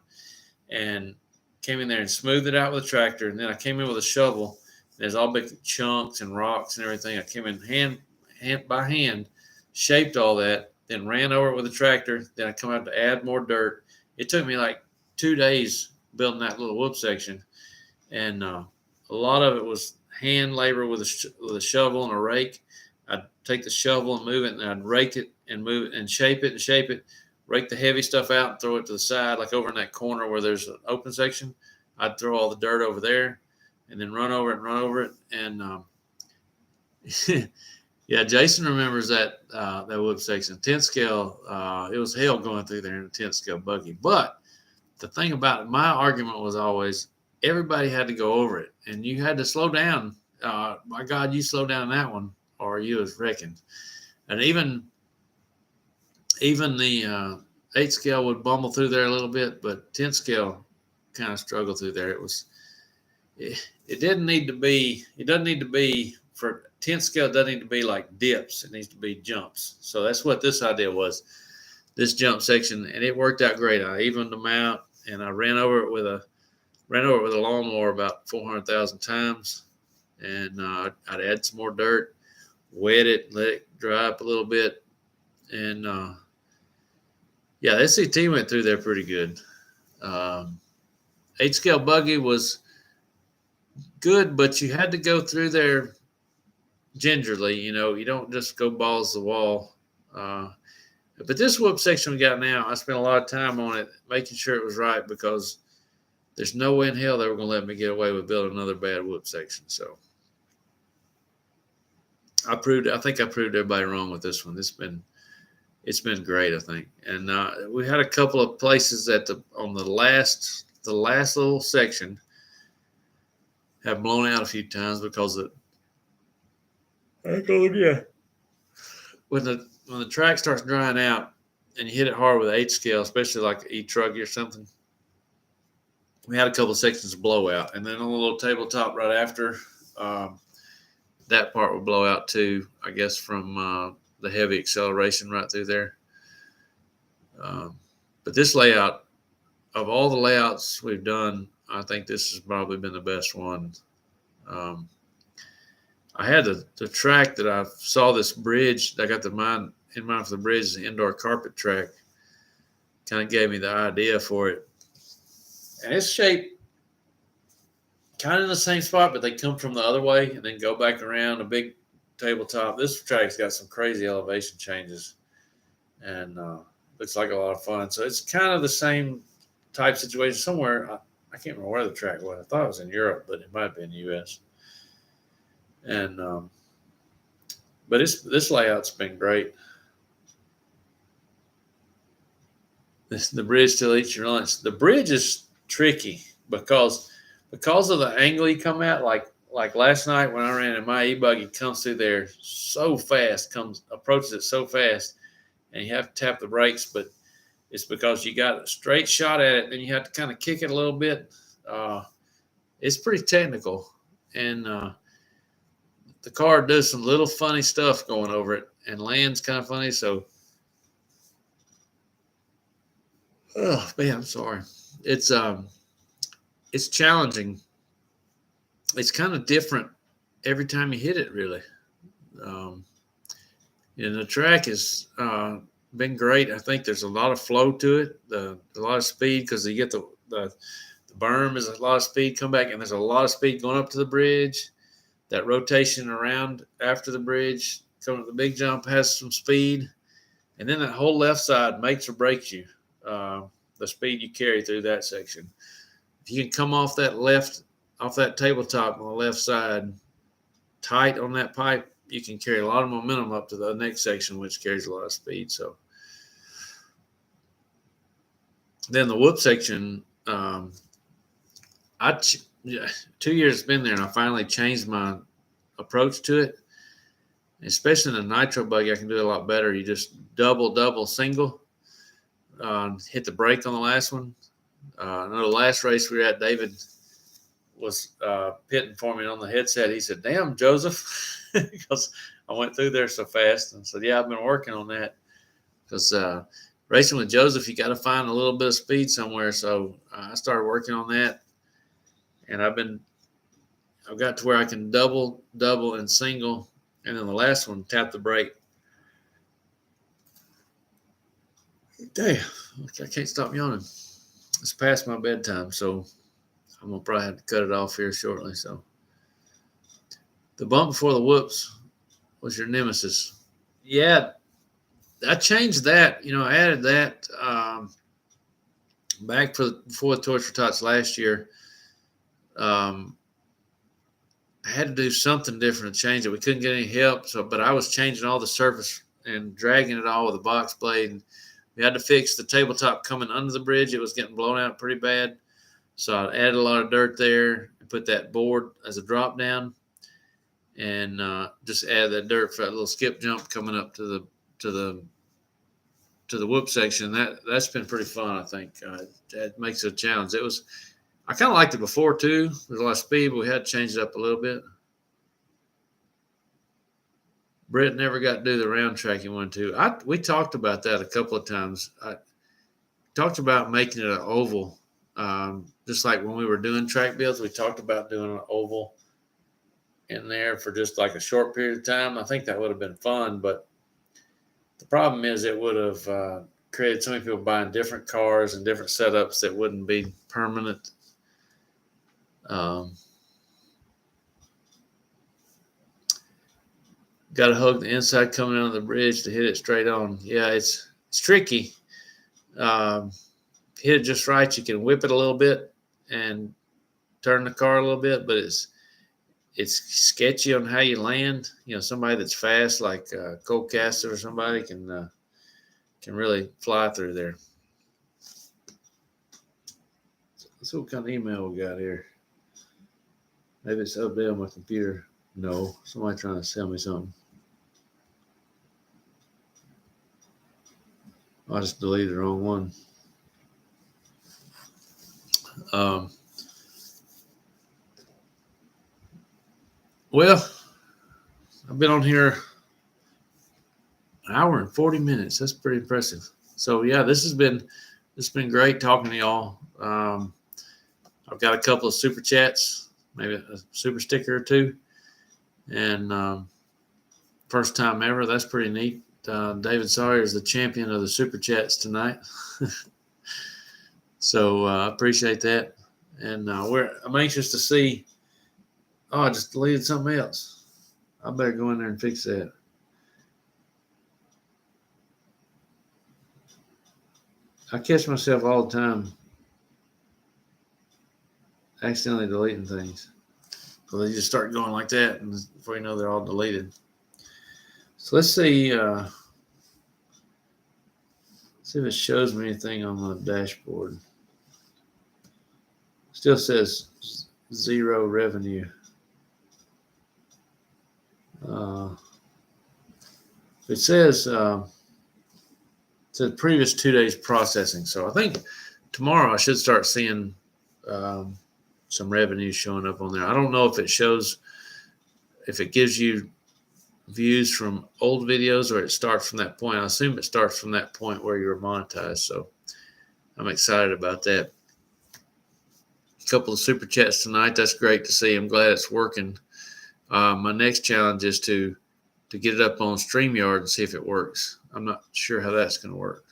And came in there and smoothed it out with a tractor. And then I came in with a shovel. There's all big chunks and rocks and everything. I came in hand by hand, shaped all that, then ran over it with a tractor. Then I come out to add more dirt. It took me like 2 days building that little whoop section. And a lot of it was hand labor with a shovel and a rake. I'd take the shovel and move it, and I'd rake it and move it and shape it, rake the heavy stuff out and throw it to the side, like over in that corner where there's an open section. I'd throw all the dirt over there and then run over it. And yeah, Jason remembers that whoop section. 10 scale, it was hell going through there in a 10 scale buggy. But the thing about it, my argument was always everybody had to go over it, and you had to slow down. My God, you slow down that one, or you was wrecking. And even the 8 scale would bumble through there a little bit, but 10 scale kind of struggled through there. It didn't need to be. It doesn't need to be for 10 scale. It doesn't need to be like dips. It needs to be jumps. So that's what this idea was. This jump section, and it worked out great. I evened them out, and I ran over it with a lawnmower about 400,000 times, and I'd add some more dirt, wet it, let it dry up a little bit, and yeah, the SCT went through there pretty good. 8 scale buggy was good, but you had to go through there gingerly. You don't just go balls to the wall. But this whoop section we got now, I spent a lot of time on it, making sure it was right, because there's no way in hell they were going to let me get away with building another bad whoop section. So I think I proved everybody wrong with this one. It's been great, I think. And we had a couple of places on the last little section have blown out a few times because when the track starts drying out and you hit it hard with an 8 scale, especially like an E-Truggy or something, we had a couple of sections of blowout. And then on a little tabletop right after, that part would blow out too, I guess, from the heavy acceleration right through there. But this layout, of all the layouts we've done, I think this has probably been the best one. I had the track that I saw this bridge. I got the mind in mind for the bridge, the indoor carpet track. Kind of gave me the idea for it, and it's shaped kind of in the same spot, but they come from the other way and then go back around a big tabletop. This track's got some crazy elevation changes, and looks like a lot of fun. So it's kind of the same type situation somewhere. I can't remember where the track was. I thought it was in Europe, but it might be in the U.S. And but this layout's been great. The bridge still eats your lunch. The bridge is tricky because of the angle you come at. Like last night when I ran in my e-buggy, comes through there so fast, approaches it so fast, and you have to tap the brakes. But it's because you got a straight shot at it, and you have to kind of kick it a little bit. It's pretty technical, and the car does some little funny stuff going over it, and lands kind of funny. So, oh man, I'm sorry. It's challenging. It's kind of different every time you hit it, really. And the track has been great. I think there's a lot of flow to it, a lot of speed because you get the berm is a lot of speed come back, and there's a lot of speed going up to the bridge. That rotation around after the bridge, coming to the big jump, has some speed, and then that whole left side makes or breaks you. The speed you carry through that section. If you can come off that tabletop on the left side, tight on that pipe, you can carry a lot of momentum up to the next section, which carries a lot of speed. So then the whoop section, 2 years been there, and I finally changed my approach to it. Especially in a nitro buggy, I can do it a lot better. You just double, single. Hit the brake on the last one. I know the last race we were at, David was pitting for me on the headset. He said, "Damn, Joseph," because I went through there so fast. And said, "Yeah, I've been working on that." Because racing with Joseph, you got to find a little bit of speed somewhere. So I started working on that, and I've got to where I can double, and single, and then the last one, tap the brake. Damn, I can't stop yawning. It's past my bedtime, so I'm gonna probably have to cut it off here shortly. So the bump before the whoops was your nemesis. Yeah, I changed that. I added that back before the Toys for Tots last year. I had to do something different to change it. We couldn't get any help, but I was changing all the surface and dragging it all with a box blade. And we had to fix the tabletop coming under the bridge. It was getting blown out pretty bad. So I added a lot of dirt there and put that board as a drop down, and just add that dirt for that little skip jump coming up to the whoop section. That's been pretty fun, I think. That makes it a challenge. I kind of liked it before too. There's a lot of speed, but we had to change it up a little bit. Brett never got to do the round track he wanted to. We talked about that a couple of times. I talked about making it an oval. Just like when we were doing track builds, we talked about doing an oval in there for just like a short period of time. I think that would have been fun, but the problem is it would have created so many people buying different cars and different setups that wouldn't be permanent. Got to hug the inside coming out of the bridge to hit it straight on. Yeah, it's tricky. Hit it just right, you can whip it a little bit and turn the car a little bit, but it's sketchy on how you land. Somebody that's fast, like Cole Caster or somebody, can really fly through there. Let's see what kind of email we got here. Maybe it's updated on my computer. No, somebody trying to sell me something. I just deleted the wrong one. Well, I've been on here an hour and 40 minutes. That's pretty impressive. So yeah, it's been great talking to y'all. I've got a couple of super chats, maybe a super sticker or two, and first time ever. That's pretty neat. David Sawyer is the champion of the super chats tonight, so I appreciate that. And I'm anxious to see. Oh, I just deleted something else. I better go in there and fix that. I catch myself all the time accidentally deleting things. So they just start going like that, and before you know, they're all deleted. So let's see if it shows me anything on the dashboard. Still says 0 revenue. It says previous 2 days processing. So I think tomorrow I should start seeing some revenue showing up on there. I don't know if it shows, if it gives you views from old videos or it starts from that point. I assume it starts from that point where you were monetized. So I'm excited about that. A couple of super chats tonight. That's great to see. I'm glad it's working. My next challenge is to get it up on StreamYard and see if it works. I'm not sure how that's going to work.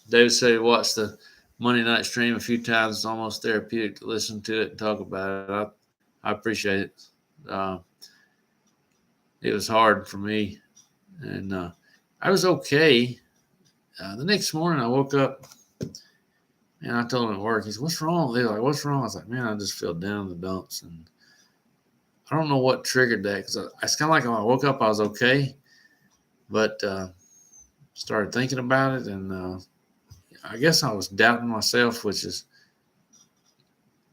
David said he watched the Monday night stream a few times. It's almost therapeutic to listen to it and talk about it. I appreciate it. It was hard for me, and I was okay. The next morning I woke up and I told him at work, he said, "What's wrong?" They were like, "What's wrong?" I was like, "Man, I just feel down in the dumps." And I don't know what triggered that, because it's kind of like when I woke up, I was okay, but started thinking about it, and I guess I was doubting myself, which is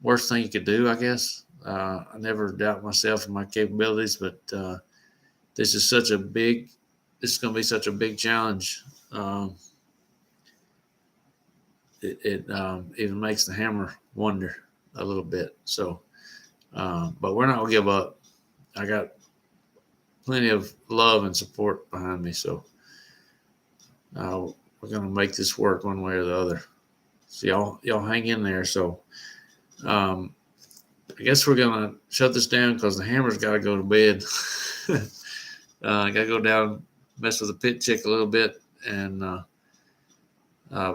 worst thing you could do, I guess. I never doubt myself and my capabilities, but this is going to be such a big challenge. It even makes the hammer wonder a little bit. So, but we're not going to give up. I got plenty of love and support behind me. So we're going to make this work one way or the other. So y'all hang in there. So I guess we're going to shut this down because the hammer's got to go to bed. I got to go down, mess with the pit chick a little bit, and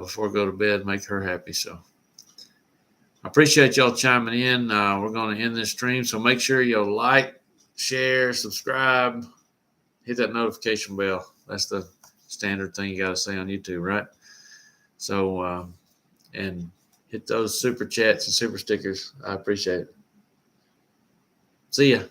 before I go to bed, make her happy. So I appreciate y'all chiming in. We're going to end this stream, so make sure y'all like, share, subscribe, hit that notification bell. That's the standard thing you got to say on YouTube, right? So, and hit those super chats and super stickers. I appreciate it. See ya.